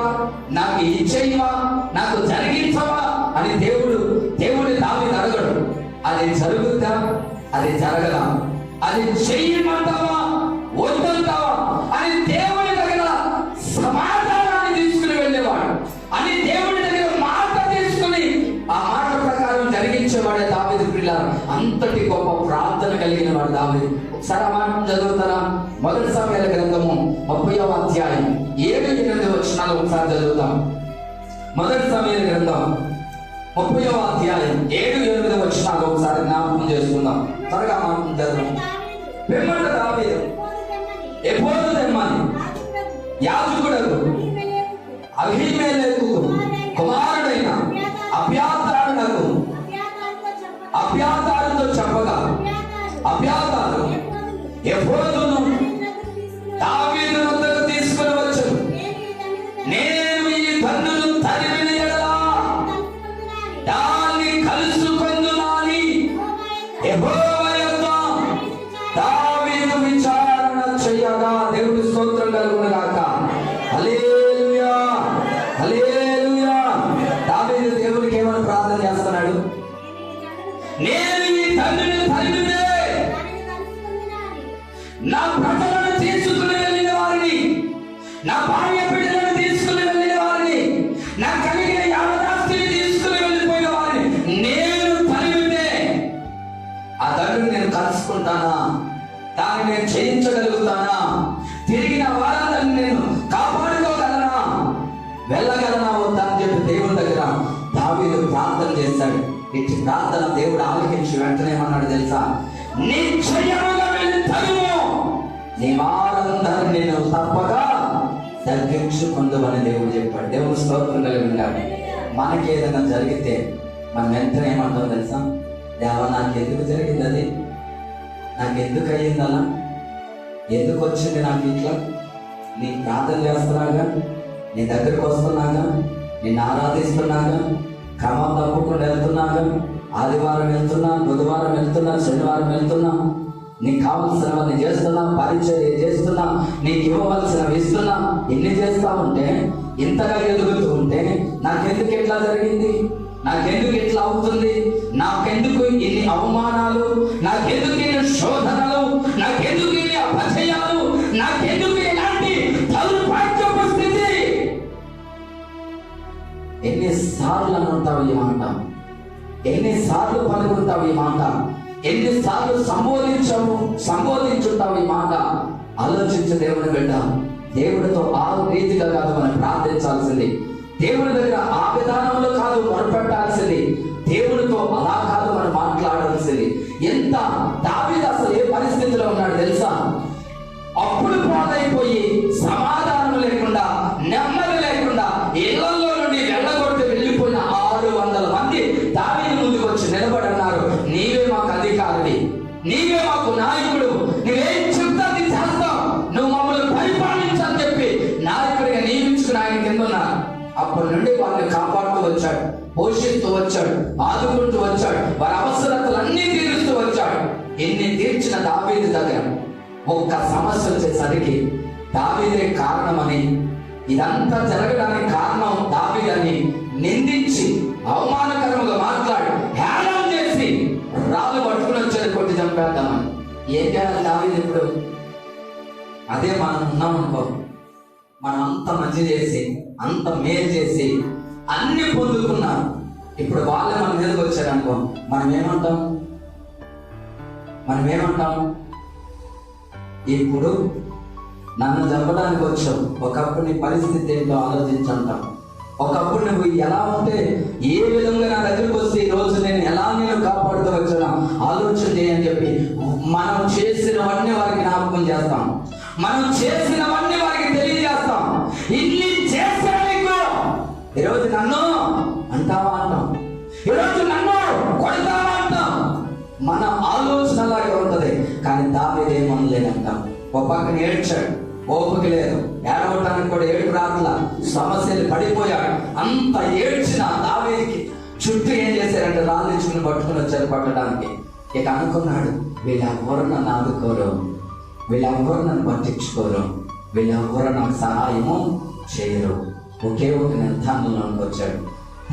Speaker 2: నాకు ఇచ్చేవా, నాకు జరిగించవా అని దేవుడు దావీదు అడగడు. అది జరుగుతా, అది జరగదా, అది చెయ్యమంటావా వద్దంటావా అని దేవుడి దగ్గర సమాధానాన్ని తీసుకుని వెళ్ళేవాడు. అని దేవుడి దగ్గర మాట తీసుకుని ఆ మాట ప్రకారం జరిగించేవాడే దావీదు పిల్లలు. అంతటి గొప్ప ప్రార్థన కలిగిన వాడు దావీదు. ఒకసారి ఆ మాట చదువుతారా? మొదటి సమయాల గ్రంథము 30వ అధ్యాయం 7-8 వచనాలు ఒకసారి చదువుతాం. మొదటి సమయాల గ్రంథం 30వ అధ్యాయం 7-8 వచనాలు ఒకసారి జ్ఞాపకం చేసుకుందాం. త్వరగా మాట చదువు. పిమ్మట దావీదు ఎఫోదు తెమ్మని యాజకుడకు అహీమెలెకు కుమారుడైన అబ్యాతారుతో చెప్పగా అబ్యాతారు ఎఫోదును దావీదు వద్దకు తీసుకుని వచ్చాను. నేను ఈ కన్నులు తరిమిన యెడల దాన్ని కలుసుకొందునని యెహోవా యొద్ద దావీదు విచారణ చేయగా, దేవుడి స్తోత్రం కలుగును గాక. హల్లెలూయా, హల్లెలూయా. దావీదు దేవునికి ఏమని ప్రార్థన చేస్తున్నాడు? నేను ఈ తండ్రిని తరిమితే నా ప్రజలను తీసుకుని వెళ్ళిన వారిని, నా భార్య బిడ్డలను తీసుకుని వెళ్ళిన వారిని, నా కలిగిన యావదాస్తిని తీసుకుని వెళ్ళిపోయిన వారిని నేను తరిమితే ఆ తండ్రిని నేను కలుసుకుంటానా? దాన్ని నేను చేయించగలుగుతానా? తిరిగిన వారందరిని నేను కాపాడుకోగలనా? వెళ్ళగలనా వద్దా అని చెప్పి దేవుని దగ్గర దావీదు ప్రార్థన చేశాడు. ఇట్టి ప్రార్థన దేవుడు ఆలకించి వెంటనే ఏమన్నాడు తెలుసా? నిశ్చయముగా వెళ్ళి తరుము, నీ వారందరిని నేను తప్పగా తగ్గించుకుందామని దేవుడు చెప్పాడు. దేవుడు స్తోత్రం కలిగినాడు. మనకి ఏదైనా జరిగితే మనం వెంటనే ఏమంటాం తెలుసా? దేవా, నాకు ఎందుకు జరిగింది, అది నాకు ఎందుకు అయ్యింది అలా? ఎందుకు వచ్చింది నాకు ఇట్లా? నీ ప్రార్థన చేస్తున్నాగా, నీ దగ్గరకు వస్తున్నాగా, నిన్ను ఆరాధిస్తున్నాగా, క్రమం తప్పకుండా వెళ్తున్నాగా, ఆదివారం వెళ్తున్నా, బుధవారం వెళ్తున్నా, శనివారం వెళ్తున్నా, నీకు కావలసినవన్నీ చేస్తున్నా, పరిచయం చేస్తున్నా, నీకు ఇవ్వవలసినవి ఇస్తున్నా. ఎన్ని చేస్తా ఉంటే, ఇంతగా ఎదుగుతూ ఉంటే నాకెందుకు ఎట్లా జరిగింది, నాకెందుకు ఎట్లా అవుతుంది, నాకెందుకు ఇన్ని అవమానాలు, నాకెందుకు ఇన్ని శోధనలు, నాకెందుకు ఇన్ని అపజయాలు, నాకెందుకు ఇలాంటి దౌర్భాగ్యపు స్థితి? ఎన్నిసార్లు అనుకుంటావు ఈ మాట? ఎన్నిసార్లు పలుకుంటావు ఈ మాట? ఎన్నిసార్లు సంబోధించుంటావు ఈ మాట? ఆలోచించు దేవుని బిడ్డ. దేవుడితో ఆ రీతిగా కాదు మనం ప్రార్థించాల్సింది. దేవుడి దగ్గర ఆ విధానంలో కాదు మొరపెట్టాల్సింది. దేవుడితో అలా కాదు మనం మాట్లాడాల్సింది. ఎంత దావీదు అసలు ఏ పరిస్థితిలో ఉన్నాడు తెలుసా? అప్పుడు పాలైపోయి సమాధానం లేకుండా, నెమ్మది లేకుండా, ఇళ్లలో నుండి వెళ్ళగొట్టి వెళ్ళిపోయిన 600 మంది దావీదు ముందుకు వచ్చి నిలబడన్నారు. నీవే మాకు అధికారి, నీవే మాకు నాయకుడు, నువ్వేం చెప్తాది చేస్తాం, నువ్వు మమ్మల్ని పరిపాలించని చెప్పి నాయకుడిగా నియమించుకుని ఆయన కింద ఉన్నారు. అప్పటి నుండి వాళ్ళని కాపాడుతూ వచ్చాడు, పోషిస్తూ వచ్చాడు, ఆదుకుంటూ వచ్చాడు, వారి అవసరతలన్నీ తీరుస్తూ వచ్చాడు. ఎన్ని తీర్చిన దావీదు దగ్గర ఒక్క సమస్య వచ్చేసరికి దావీదే కారణమని, ఇదంతా జరగడానికి కారణం దావీదని నిందించి అవమానకరంగా మాట్లాడి హేళన చేసి రాళ్ళు పట్టుకుని వచ్చేది, కొట్టి చంపేద్దామని. ఏం చేయాలి దావీదు ఇప్పుడు? అదే మనం ఉన్నామనుకో, మనం అంత మంచి చేసి, అంత మేలు చేసి, అన్ని పొందుకున్నాం. ఇప్పుడు వాళ్ళే మన మీదకి వచ్చారనుకో, మనం ఏమంటాం? ఇప్పుడు నన్ను చంపడానికి వచ్చావు, ఒకప్పుడు నీ పరిస్థితి ఏంటో ఆలోచించంటాం. ఒకప్పుడు నువ్వు ఎలా ఉంటే, ఏ విధంగా నా దగ్గరికి వస్తే ఈ రోజు నేను కాపాడుతూ వచ్చాను ఆలోచన చేయని చెప్పి మనం చేసినవన్నీ వారికి జ్ఞాపకం చేస్తాం, మనం చేసినవన్నీ వారికి తెలియజేస్తాం. ఇన్ని చేస్తే నీకు ఈరోజు నన్ను అంటావా అంటాం, ఈరోజు నన్ను కొడతావా అంటాం. మన ఆలోచన అలాగే ఉంటది. కానీ దావీదు ఏమనలేదంటాం. ఒక పక్కన ఏడ్చాడు, ఓపిక లేదు, ఏడవటానికి కూడా ఏడుపు రాట్ల, సమస్యలు పడిపోయాడు. అంత ఏడ్చిన దావీదుకి చుట్టూ ఏం చేశారంటే రాళ్ళు ఇచ్చుకుని పట్టుకుని వచ్చారు పట్టడానికి. ఇక అనుకున్నాడు, వీళ్ళెవ్వరు నన్ను ఆదుకోరు, వీళ్ళెవ్వరు నన్ను పట్టించుకోరు, వీళ్ళెవ్వరు నాకు సహాయము చేయరు. ఒకే ఒక నిర్ధారణలోకి వచ్చాడు.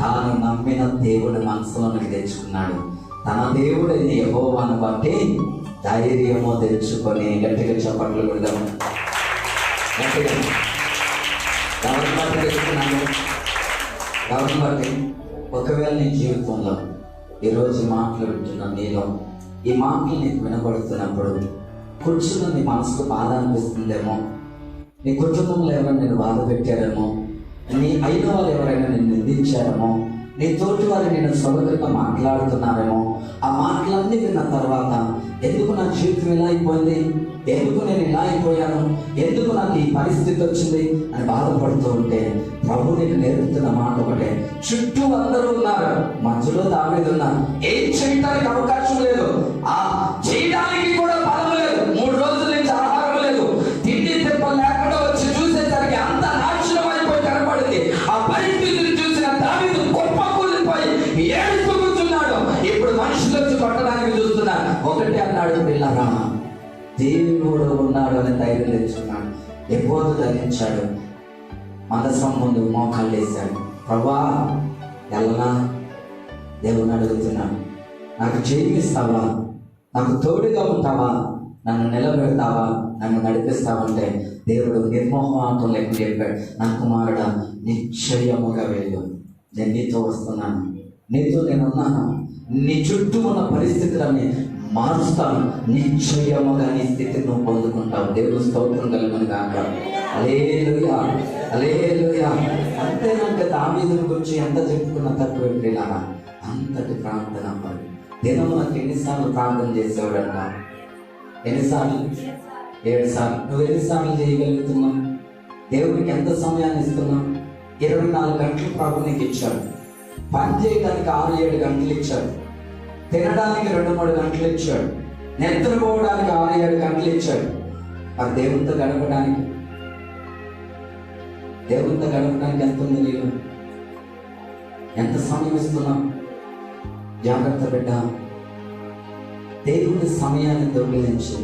Speaker 2: తాను నమ్మిన దేవుడు మనసులోనికి తెచ్చుకున్నాడు. తన దేవుడైన యెహోవాను బట్టి ధైర్యము తెచ్చుకొని గట్టిగా చప్పట్లు కొడదాం. కాబట్టి ఒకవేళ నీ జీవితంలో ఈరోజు మాటలు వింటున్న నీలో ఈ మాటలు నీకు వినబడుతున్నప్పుడు కూర్చున్న నీ మనసుకు బాధ అనిపిస్తుందేమో, నీ కుటుంబంలో ఎవరైనా నేను బాధ పెట్టారేమో, నీ అయిన వాళ్ళు ఎవరైనా నేను నిందించారేమో, నీ తోటి వారు నేను సొగసుగా మాట్లాడుతున్నారేమో. ఆ మాటలన్నీ విన్న తర్వాత ఎందుకు నా జీవితం ఇలా అయిపోయింది, ఎందుకు నేను ఇలా అయిపోయాను, ఎందుకు నాకు ఈ పరిస్థితి వచ్చింది అని బాధపడుతూ ఉంటే ప్రభు నీకు నేర్పుతున్న మాట ఒకటే, చుట్టూ అందరూ ఉన్నారు, మధ్యలో దావీదు ఉన్నారు. ఏం చేయడానికి అవకాశం లేదు, ఆ చేయడానికి కూడా బలం లేదు. 3 రోజుల నుంచి ఆహారం లేదు, తిండి తిప్పలు లేకుండా వచ్చి చూసేసరికి అంత నాశనం అయిపోయి కనపడింది. ఆ పరిస్థితిని చూసిన దావీదు గొప్ప కూలిపోయి ఏడుస్తూ కూర్చున్నాడు. ఇప్పుడు మనుషులు వచ్చి కొట్టడానికి చూస్తున్నారు. ఒకటే అన్నాడు, పిల్లరా దేవుడు ఉన్నాడు అని ధైర్యం తెచ్చుకున్నాడు. ఎప్పుడు ధరించాడు, మనసం ముందు మోకాళ్ళు వేశాడు. ప్రభా ఎలా దేవుని అడుగుతున్నాడు, నాకు జీవిస్తావా, నాకు తోడుగా ఉంటావా, నన్ను నిలబెడతావా, నన్ను నడిపిస్తావంటే దేవుడు నిర్మోహమాటం లేకుండా చెప్పాడు, నా కుమారుడా నిశ్చయముగా వెళ్ళు, నేను నీతో వస్తున్నాను, నీతో నేనున్నాను, నీ చుట్టూ ఉన్న పరిస్థితులన్నీ మారుస్తాను, నిశ్చయముగా నీ స్థితిని నువ్వు పొందుకుంటావు. దేవుడు స్తోత్రం కలుగును గాక. హల్లెలూయా, హల్లెలూయా. అంతేనంటే దావీదుని గురించి ఎంత చెప్పుకున్న తక్కువ ప్రియులారా. అంతటి ప్రార్థన పడి దినమునకు ఎన్నిసార్లు ప్రార్థన చేసేవాడంట? ఎన్నిసార్లు? 7 సార్లు. నువ్వు ఎన్నిసార్లు చేయగలుగుతున్నావు? దేవుడికి ఎంత సమయాన్ని ఇస్తున్నావు? 24 గంటలు ప్రభు నీకు ఇచ్చాడు. పని చేయడానికి 6-7 గంటలు ఇచ్చాడు. తినడానికి 2-3 గంటలు ఇచ్చాడు. నిద్రపోవడానికి 6-7 గంటలు ఇచ్చాడు. మరి దేవునితో గడపడానికి ఎంత ఉంది నీకు? ఎంత సమయం ఇస్తున్నావు? జాగ్రత్త బిడ్డ. దేవుని సమయాన్ని దొంగిలించి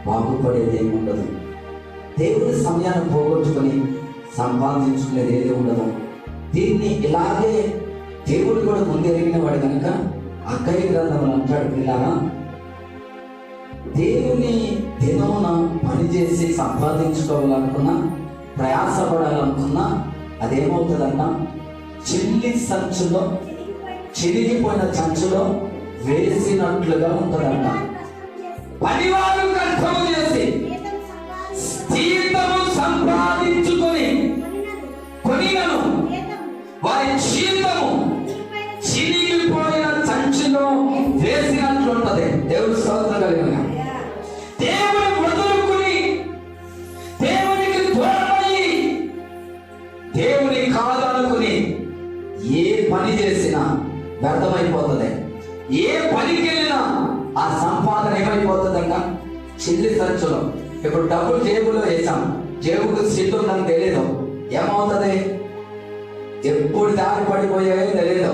Speaker 2: బాగుపడేది ఏమి ఉండదు. దేవుని సమయాన్ని పోగొట్టుకొని సంపాదించుకునేది ఏది ఉండదు. దీన్ని ఇలాగే దేవుడు కూడా ముందెరిగిన వాడు కనుక అక్కయ్య గ్రంథంలో అంటాడు, పిల్లారా, దేవుని దినమున పనిచేసి సంపాదించుకోవాలనుకున్నా, ప్రయాసపడాలనుకున్నా అదేమవుతుందంట, చిరిగిపోయిన సంచులో వేసినట్లుగా ఉంటుందంట. పనివాడు కష్టము చేసి జీతము సంపాదించుకొని కొనినను వారి జీతము చిరిగిపోయిన సంచులో వేసినట్లుంటది. దేవుడు స్తోత్రం కలిగిన దేవుని వదులుకుని దేవునికి దూరమయ్యి దేవుని కాదనుకుని ఏ పని చేసినా వ్యర్థమైపోతుంది. ఏ పనికి వెళ్ళినా ఆ సంపాదన ఏమైపోతుందంట, చిల్లి సంచులో. ఇప్పుడు డబ్బులు జేబులో వేసాం, జేబుకు సిల్లు ఉందని తెలియదు, ఏమవుతుంది? ఎప్పుడు జారి పడిపోయాయో తెలియదు,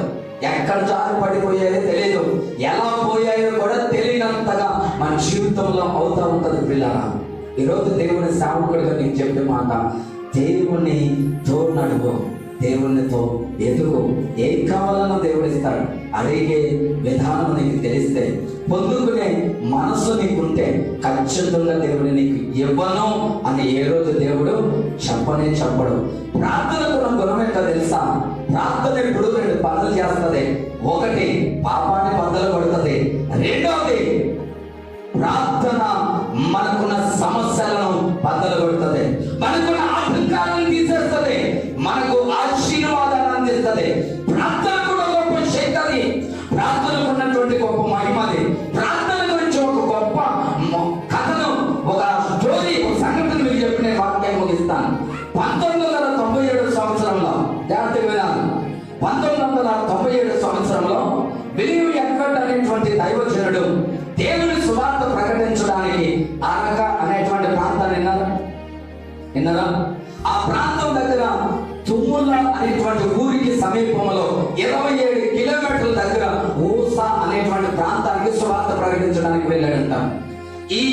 Speaker 2: ఎక్కడ జారి పడిపోయాయో తెలియదు, ఎలా పోయాయో కూడా తెలియనంతగా మన జీవితంలో అవుతా ఉంటుంది. పిల్లరా, ఈరోజు దేవుని సేవకుడిగా నీకు చెప్పే మాట, దేవుని తోడు నడువు, దేవునితో ఎదుగు. ఏం కావాలన్నా దేవుడు ఇస్తాడు. అడిగే విధానం నీకు తెలిస్తే, పొందుకునే మనసు నీకుంటే ఖచ్చితంగా దేవుడు నీకు ఇవ్వను అని ఏ రోజు దేవుడు చెప్పడు. ప్రార్థన కూడా గుణం ఏంటో తెలుసా? ప్రార్థన ఇప్పుడు 2 పనులు చేస్తుంది. ఒకటి, పాపాన్ని బద్దలు కొడుతుంది. రెండవది, ప్రార్థన మనకున్న సమస్యలను బద్దలు కొడుతుంది, మనకున్న ఆటంకాలను తీసేస్తుంది, మనకు ఆశీర్వాదాన్ని అందిస్తుంది. ప్రార్థన కూడా గొప్ప శక్తి, ప్రార్థనకు ఉన్నటువంటి గొప్ప మహిమది. ప్రార్థన గురించి ఒక గొప్ప కథను, ఒక స్టోరీ, ఒక సంఘటన మీకు చెప్పి నేను వాక్యం ముగిస్తాను. 1997 సంవత్సరంలో, జాగ్రత్తగా వినాలి, 1997 సంవత్సరంలో బిలీవ్ ఎక్కడ్ అనేటువంటి దైవజనుడు దేవుని సువార్త ప్రకటించడానికి అరక అనేటువంటి ప్రాంతాన్ని విన్నారా? ఆ ప్రాంతం దగ్గర తుమ్ముల అనేటువంటి ఊరికి సమీపంలో 27 కిలోమీటర్ల దగ్గర ఊసా అనేటువంటి ప్రాంతానికి సువార్త ప్రకటించడానికి వెళ్ళాడంట. ఈ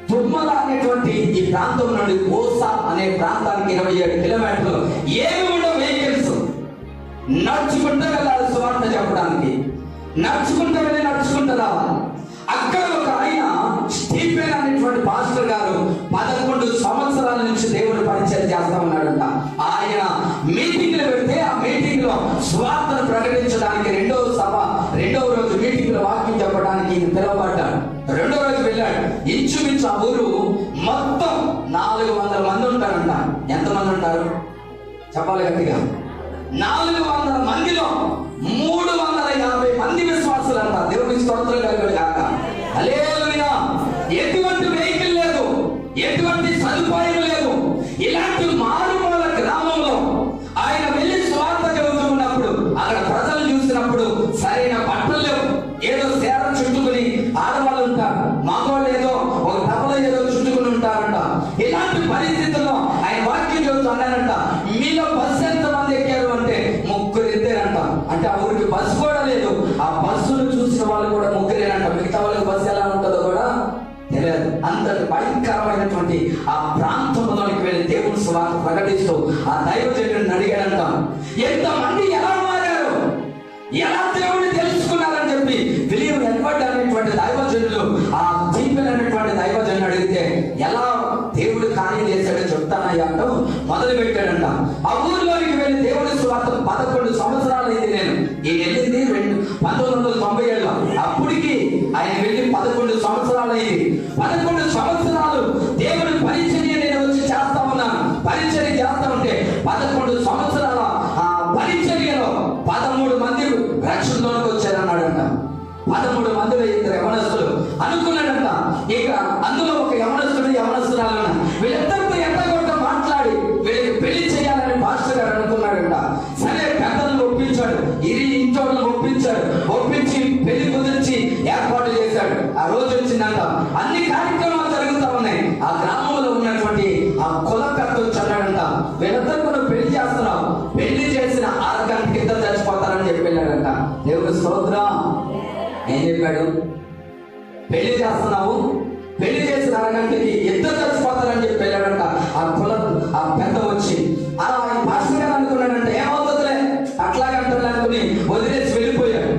Speaker 2: తుమ్మల అనేటువంటి ఈ ప్రాంతం నుండి ఊసా అనే ప్రాంతానికి 27 కిలోమీటర్లు, ఏమి ఉండవు వెహికల్స్, నడుచుకుంటూ వెళ్ళాలి సువార్త చెప్పడానికి. నడుచుకుంటూ వెళ్ళి నడుచుకుంటూ రావాలి. అక్కడ ఒక ఆయన స్టీఫెన్ అనేటువంటి పాస్టర్ గారు 11 సంవత్సరాల నుంచి దేవుని పరిచయం చేస్తా ఉన్నాడంట. ఆయన మీటింగ్లు పెడితే ఆ మీటింగ్ లో సువార్తను ప్రకటించడానికి రెండవ రోజు మీటింగ్ లో వాక్యం చెప్పడానికి పిలువబడ్డాడు. 2వ రోజు వెళ్ళాడు. ఇంచుమించు ఆ ఊరు మొత్తం 400 మంది ఉంటారంట. ఎంతమంది ఉంటారు చెప్పాలి గట్టిగా? 400 మందిలో 350 మంది విశ్వాసులు అంట. దేవుని స్తోత్రం కలుగును గాక. హల్లెలూయా. ఎటువంటి వెహికల్ లేదు, ఎటువంటి సదుపాయం లేదు. ఇలాంటి మారుమూల గ్రామంలో ఆయన వెళ్ళి స్వార్థ చెబుతున్నప్పుడు అక్కడ ప్రజలు చూసినప్పుడు సరైన బట్టలు లేవు, ఏదో సేర చుట్టుకుని ఆడవాళ్ళు ఉంటారు, మగవాళ్ళు ఏదో ఒక డబ్బులు ఏదో చుట్టుకుని ఉంటారంట. ఇలాంటి పరిస్థితుల్లో ఆయన వాక్యం చెబుతున్నారంట. మీలో బస్సు ఎంత మంది ఎక్కారు అంటే 3 ఎత్తారంట. అంటే ఆ ఊరికి బస్సు కూడా లేదు. ఆ బస్సును చూసిన వాళ్ళు కూడా 3ేనంట. మిగతా వాళ్ళకి బస్సు ఎలా ఉంటుందో కూడా తెలియదు. అంతటి భయంకరమైనటువంటి ఆ ప్రాంతంలోనికి వెళ్ళి దేవుని సువార్త ప్రకటిస్తూ ఆ దైవజనుడిని అడిగాడంట, ఎంతమంది ఎలా మారారు, ఎలా దేవుడిని తెలుసుకున్నారని చెప్పి బిలీవ్ ఎడ్వర్డ్ అనేటువంటి దైవజనులు ఆ స్టీఫెన్ అనేటువంటి దైవజనుడు అడిగితే ఎలా దేవుడు కార్యం చేశాడో చెప్తానయ్యా అంటూ మొదలు పెట్టాడంట. ఆ ఊరిలోనికి వెళ్ళి దేవుడి సువార్త 11 సంవత్సరాలు అయింది. నేను వెళ్ళింది 1997లో. అప్పటికి ఆయన వెళ్ళి 11 సంవత్సరాలు అయింది. 11 సంవత్సరాలు దేవుడి పరిచర్య నేను వచ్చి చేస్తా ఉన్నాను. పరిచర్య చేస్తా ఉంటే 11 సంవత్సరాల ఆ పరిచర్యలో 13 మంది రక్షణలోకి వచ్చారన్నాడంట. 13 మందిలో 2 యవనస్తులు అనుకున్నాడంట. ఇక అందులో ఒక యవనస్తురాలన్న వీళ్ళిద్దరితో ఎంతగొట్ట మాట్లాడి వీళ్ళకి పెళ్లి చేయాలని పాస్టర్ గారు అనుకున్నాడంట. సరే, పెద్దలను ఒప్పించాడు, ఇంటోళ్ళను ఒప్పించి పెళ్లి కుదిర్చి ఏర్పాటు చేశాడు. ఆ రోజు వచ్చిందంట. అన్ని కార్యక్రమాలు జరుగుతూ ఉన్నాయి. ఆ ఆ గ్రామంలో ఉన్నటువంటి ఆ కుల పెద్ద వచ్చాడంట, వీళ్ళందరూ కూడా పెళ్లి చేస్తున్నావు, పెళ్లి చేసిన 6 గంటలకి ఇద్దరు చచ్చిపోతారని చెప్పి వెళ్ళాడంట. దేవుడు స్తోత్రం. ఏం చెప్పాడు? పెళ్లి చేస్తున్నావు, పెళ్లి చేసిన 6 గంటలకి ఇద్దరు చచ్చిపోతారని చెప్పి వెళ్ళాడంట. ఆ పెద్ద వచ్చి అలా పాస్టర్ గారు అనుకున్నాడంటే ఏమవుతుందిలే అట్లాగంటే అనుకుని వదిలేసి వెళ్ళిపోయాడు.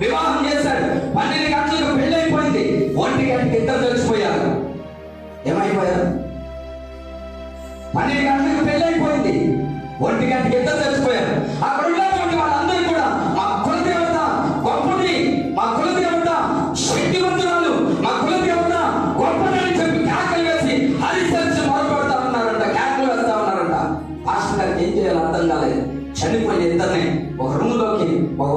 Speaker 2: వివాహం చేశాడు. 12 గంటలకు పెళ్లి అయిపోయింది. 1 గంటకి ఇద్దరు చచ్చిపోయారు. ఏమైపోయారు? 12 గంటలకు పెళ్లి అయిపోయింది, 1 గంటకి ఇద్దరు చచ్చిపోయారు. అక్కడ ఉన్నటువంటి వాళ్ళందరూ కూడా మా కులదేవత గొప్పది, మా కులదేవత శక్తివంతురాలు, మా కులదేవత గొప్పదని చెప్పి కేకలు వేసి హరిసరిచి మొదలుపెడతా ఉన్నారంట, కేకలు వేస్తా ఉన్నారంట. పాస్టర్ గారికి ఏం చేయాలో అర్థం కాలేదు. చనిపోయిన ఇద్దరిని ఒక రూమ్ లోకి ఒక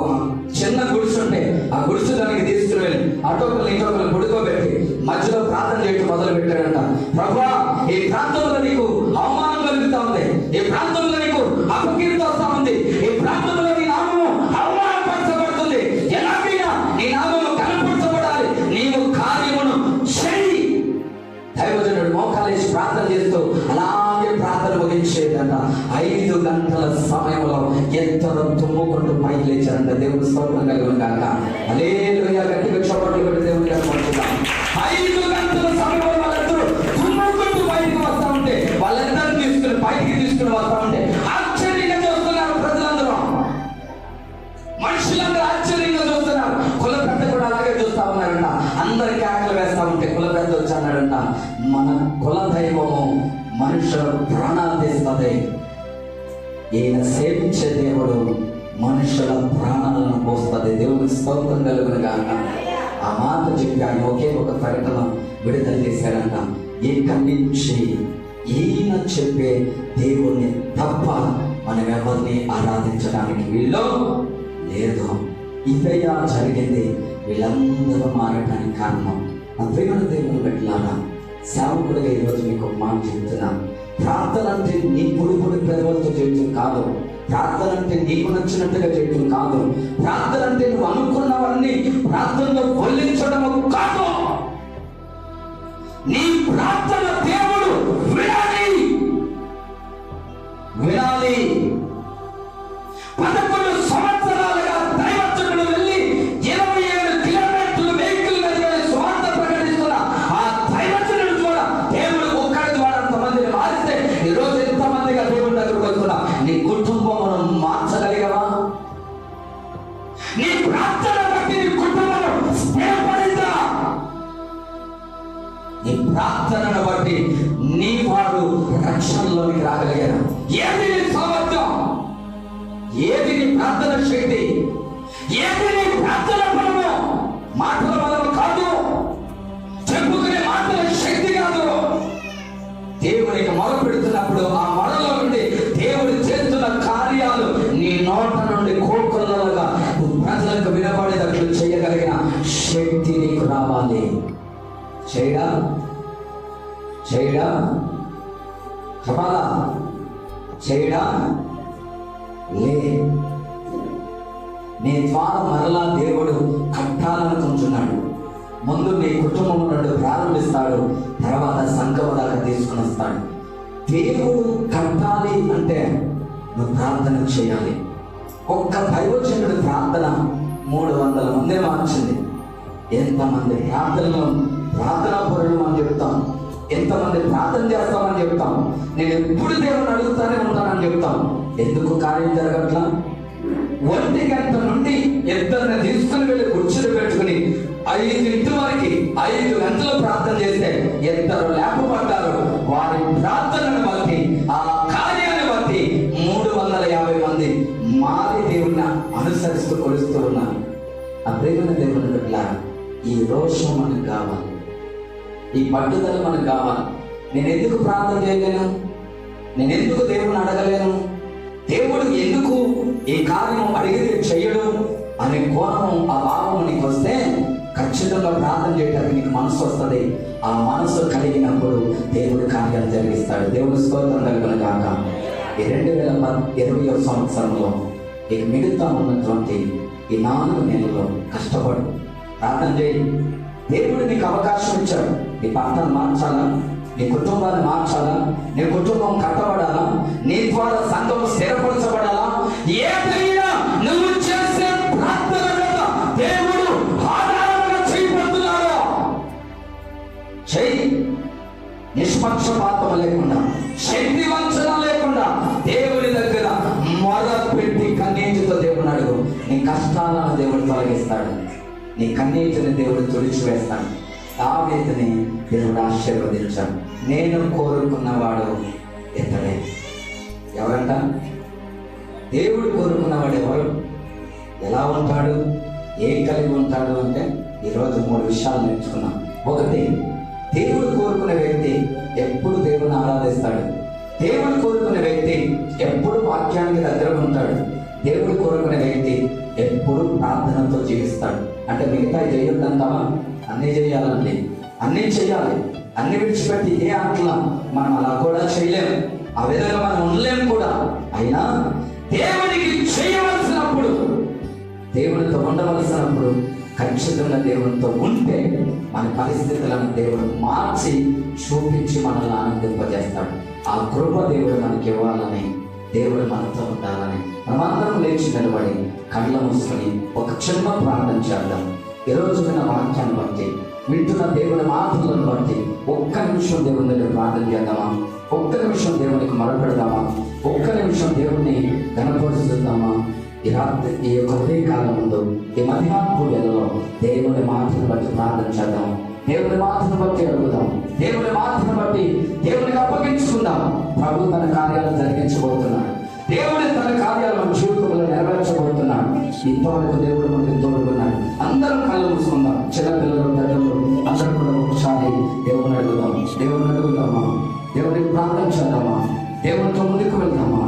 Speaker 2: చిన్న గుడిసె ఉంటే ఆ గుడిసె దానికి తీసుకుని వెళ్ళి అటోకలు ఇటోకలు పడుకోబెట్టి మధ్యలో ప్రార్థన చేయడం మొదలు పెట్టాడంట. ప్రభువా, ఈ ప్రాంతంలో నీకు అవమానం కలుగుతా ఉంది, ఈ ప్రాంతంలో నీకు అపకీర్తి వస్తా ఉంది, ఈ ప్రాంతంలో నీ నామము అవమానపరచబడుతుంది, ఎలాగైనా నీ నామము కనపరచబడాలి, నీవు కార్యమును చేయి. దైవజనుడు మోకాలేసి ప్రార్థన చేస్తూ అలాగే ప్రార్థన ముగించేదంట. 5 గంటల సమయంలో ఎంతలో తుమ్ముకుంటూ పైకి లేచారంట. దేవుడు స్తోత్రం కలుగును గాక. హల్లెలూయా. గట్టిగా చప్పట్లు కొట్టి దేవుని కనపడుతున్నాం. 5 గంటల సమయంలో వాళ్ళందరూ తుమ్ముకుంటూ బయటికి వస్తా ఉంటే, వాళ్ళందరూ తీసుకుని బయటికి తీసుకుని వస్తా ఉంటే ఆశ్చర్యంగా చూస్తున్నారు ప్రజలందరూ, మనుషులందరూ ఆశ్చర్యంగా చూస్తున్నారు. కుల పెద్ద కూడా అలాగే చూస్తా ఉన్నారంట. అందరికి ఆకలి వేస్తా ఉంటే కుల పెద్ద వచ్చి అన్నాడంట, మన కుల దైవము మనుషుల ప్రాణాలు తీస్తుంది, ఈయన సేవించే దేవుడు మనుషుల ప్రాణాలను పోస్తుంది. దేవుని స్తోత్రం కలుగును గాక. ఆ మాట చెప్పి ఆయన ఒకే ఒక ప్రకటన విడుదల చేశాడంట. ఇక్కడి నుంచి ఈయన చెప్పే దేవుణ్ణి తప్ప మనం ఎవరిని ఆరాధించడానికి వీళ్ళు లేదు. ఇదయ్యా జరిగింది. వీళ్ళందరూ మారడానికి కారణం నా ప్రేమను దేవుని పెట్టాలా. సేవకుడిగా ఈరోజు మీకు ఒక మాట చెప్తున్నాను. ప్రార్థన అంటే నీ పొడి పెదవులతో చేయటం కాదు, ప్రార్థన అంటే నీకు నచ్చినట్టుగా చేయటం కాదు, ప్రార్థన అంటే నువ్వు అనుకున్నవన్నీ ప్రార్థనలో వల్లించడము కాదు. నీ ప్రార్థన దేవుడు వినాలి. 11 సంవత్సరాలుగా దైవజనుడు వెళ్ళి 27 కిలోమీటర్లు వెహికల్ మీద స్వార్థ ప్రకటిస్తున్న ఆ దైవజనుడు ద్వారా దేవుడు ఒక్కడి ద్వారా అంతమందిని మారిస్తే ఈరోజు ఎంతమందిగా దేవుడి దగ్గరకు వస్తున్నా. నీ కుటుంబమును మార్చగలిగవా? నీ ప్రార్థన బట్టి నీ కుటుంబం స్థిరపడిందా? నీ ప్రార్థనను బట్టి నీ వాడు రక్షణలోనికి రాగలిగారు. ఏది నీ సామర్థ్యం? ఏది నీ ప్రార్థన శక్తి? ఏది నీ ప్రార్థన బలము? మాటల బలము కాదు, చెప్పుకునే మాటల శక్తి కాదు. దేవునికి మొర పెడుతున్నప్పుడు ఆ మొరలో నుండి దేవుడు చేస్తున్న కార్యాలు నీ నోట నుండి కోకొల్లలుగా ప్రజలకు వినబడేటట్లు చేయగలిగిన శక్తి నీకు రావాలి. చేయడా చెప్పాలా? చేయడా? లే. నీ ద్వారం మరలా దేవుడు కట్టాలనుకుంటున్నాడు. ముందు నీ కుటుంబం నుండి ప్రారంభిస్తాడు, తర్వాత సంఘం దాకా తీసుకుని వస్తాడు. దేవుడు కట్టాలి అంటే నువ్వు ప్రార్థన చేయాలి. ఒక్క దైవజనుడి ప్రార్థన 300 మందిని మార్చింది. ఎంతమంది ప్రార్థనా పరులు అని చెప్తాం, ఎంతమంది ప్రార్థన చేస్తామని చెప్తాం, నేను ఎప్పుడు దేవుని అడుగుతానే ఉంటానని చెప్తాం. ఎందుకు కార్యం జరగట్లా? 1 గంట నుండి ఇద్దరిని తీసుకుని వెళ్ళి కుర్చీలు పెట్టుకుని 5 వరకు 5 గంటలు ప్రార్థన చేస్తే ఇద్దరు లేపబడ్డారు. వారి ప్రార్థనను బట్టి, ఆ కార్యాన్ని బట్టి 350 మంది మారి దేవుని అనుసరిస్తూ కొలుస్తూ ఉన్నారు. ఆ ప్రేమ దేవుని పట్ల ఈ రోషం మనకు కావాలి, ఈ పట్టుదల మనకు కావాలి. నేను ఎందుకు ప్రార్థన చేయలేను? నేను ఎందుకు దేవుని అడగలేను? దేవుడు ఎందుకు ఈ కార్యం అడిగితే చెయ్యడు అనే కోణం, ఆ భావం నీకు వస్తే ఖచ్చితంగా ప్రార్థన చేయడానికి నీకు మనసు వస్తుంది. ఆ మనసు కలిగినప్పుడు దేవుడు కార్యాలు జరిగిస్తాడు. దేవుడు స్తోత్రం కలుగును గాక. ఈ 2020వ సంవత్సరంలో ఇక మిగతా ఉన్నటువంటి ఈ 4 నెలల్లో కష్టపడు, ప్రార్థన చేయి. దేవుడు నీకు అవకాశం ఇచ్చాడు. నీ భర్తను మార్చాలా? నీ కుటుంబాన్ని మార్చాలా, నీ కుటుంబం కట్టబడాలా, నీ ద్వారా సంఘం స్థిరపరచబడాలా, ఏదైనా నువ్వు చేసే ప్రార్థన మీద దేవుడు ఆధారంగా చేయబడుతున్నాడు. చెయ్యి. నిష్పక్షపాతం లేకుండా, శక్తి వంచన లేకుండా దేవుని దగ్గర మొదలుపెట్టి కన్నీటితో దేవుని అడుగు. నీ కష్టాలను దేవుడు తొలగిస్తాడు, నీ కన్నీటిని దేవుడు తుడిచివేస్తాడు. దావీదుని దేవుడు ఆశీర్వదించాడు. నేను కోరుకున్నవాడు ఇతడే. ఎవరంట? దేవుడు కోరుకున్నవాడు ఎవరు? ఎలా ఉంటాడు, ఏం కలిగి ఉంటాడు అంటే ఈరోజు 3 విషయాలు నేర్చుకున్నాం. ఒకటి, దేవుడు కోరుకునే వ్యక్తి ఎప్పుడు దేవుని ఆరాధిస్తాడు. దేవుడు కోరుకునే వ్యక్తి ఎప్పుడు వాక్యానికి దగ్గర ఉంటాడు. దేవుడు కోరుకునే వ్యక్తి ఎప్పుడు ప్రార్థనతో జీవిస్తాడు. అంటే మిగతా చేయొద్దంటావా? అన్నీ చేయాలండి, అన్నీ చేయాలి. అన్ని విడిచిపెట్టి ఏ అట్లా మనం అలా కూడా చేయలేము, ఆ విధంగా మనం ఉండలేము కూడా. అయినా దేవునికి చేయవలసినప్పుడు, దేవునితో ఉండవలసినప్పుడు ఖచ్చితంగా దేవునితో ఉంటే మన పరిస్థితులను దేవుడు మార్చి చూపించి మనల్ని ఆనందింపజేస్తాడు. ఆ కృప దేవుడు మనకి ఇవ్వాలని, దేవుడు మనతో ఉండాలని మనమందరం లేచి నిలబడి కళ్ళ మూసుకొని ఒక చిన్న ప్రార్థన చేద్దాం. ఈరోజు విన్న వాక్యాన్ని బట్టి, వింటున్న దేవుని మాటలను బట్టి ఒక్క నిమిషం దేవుని దగ్గర ప్రార్థన చేద్దామా? ఒక్క నిమిషం దేవునికి మొరపెడదామా? ఒక్క నిమిషం దేవుణ్ణి గణపరుచుదామా? ఈ రాత్రి, ఈ యొక్క ఉదయకాలం ముందు, ఈ మధ్యాహ్నపు వేళలో దేవుని మాటను బట్టి ప్రార్థన చేద్దాం. దేవుని మాటను బట్టి అడుగుదాం. దేవుని మాటను బట్టి దేవునికి అప్పగించుకుందాం. ప్రభు తన కార్యాలను జరిగించబోతున్నాడు. దేవుడు తన కార్యాలు మన జీవితంలో నెరవేర్చబోతున్నాడు. ఇంతవరకు దేవుడు మనకి తోడుకున్నాడు. అందరం కళ్ళు మూసుకుందాం. చిన్నపిల్లలు, పెద్దలు అందరూ కూడా ఒకసారి దేవుని అడుగుదాం. దేవుని అడుగుదామా? దేవునికి ప్రార్థన చేద్దామా? దేవునితో ముందుకు వెళ్దామా?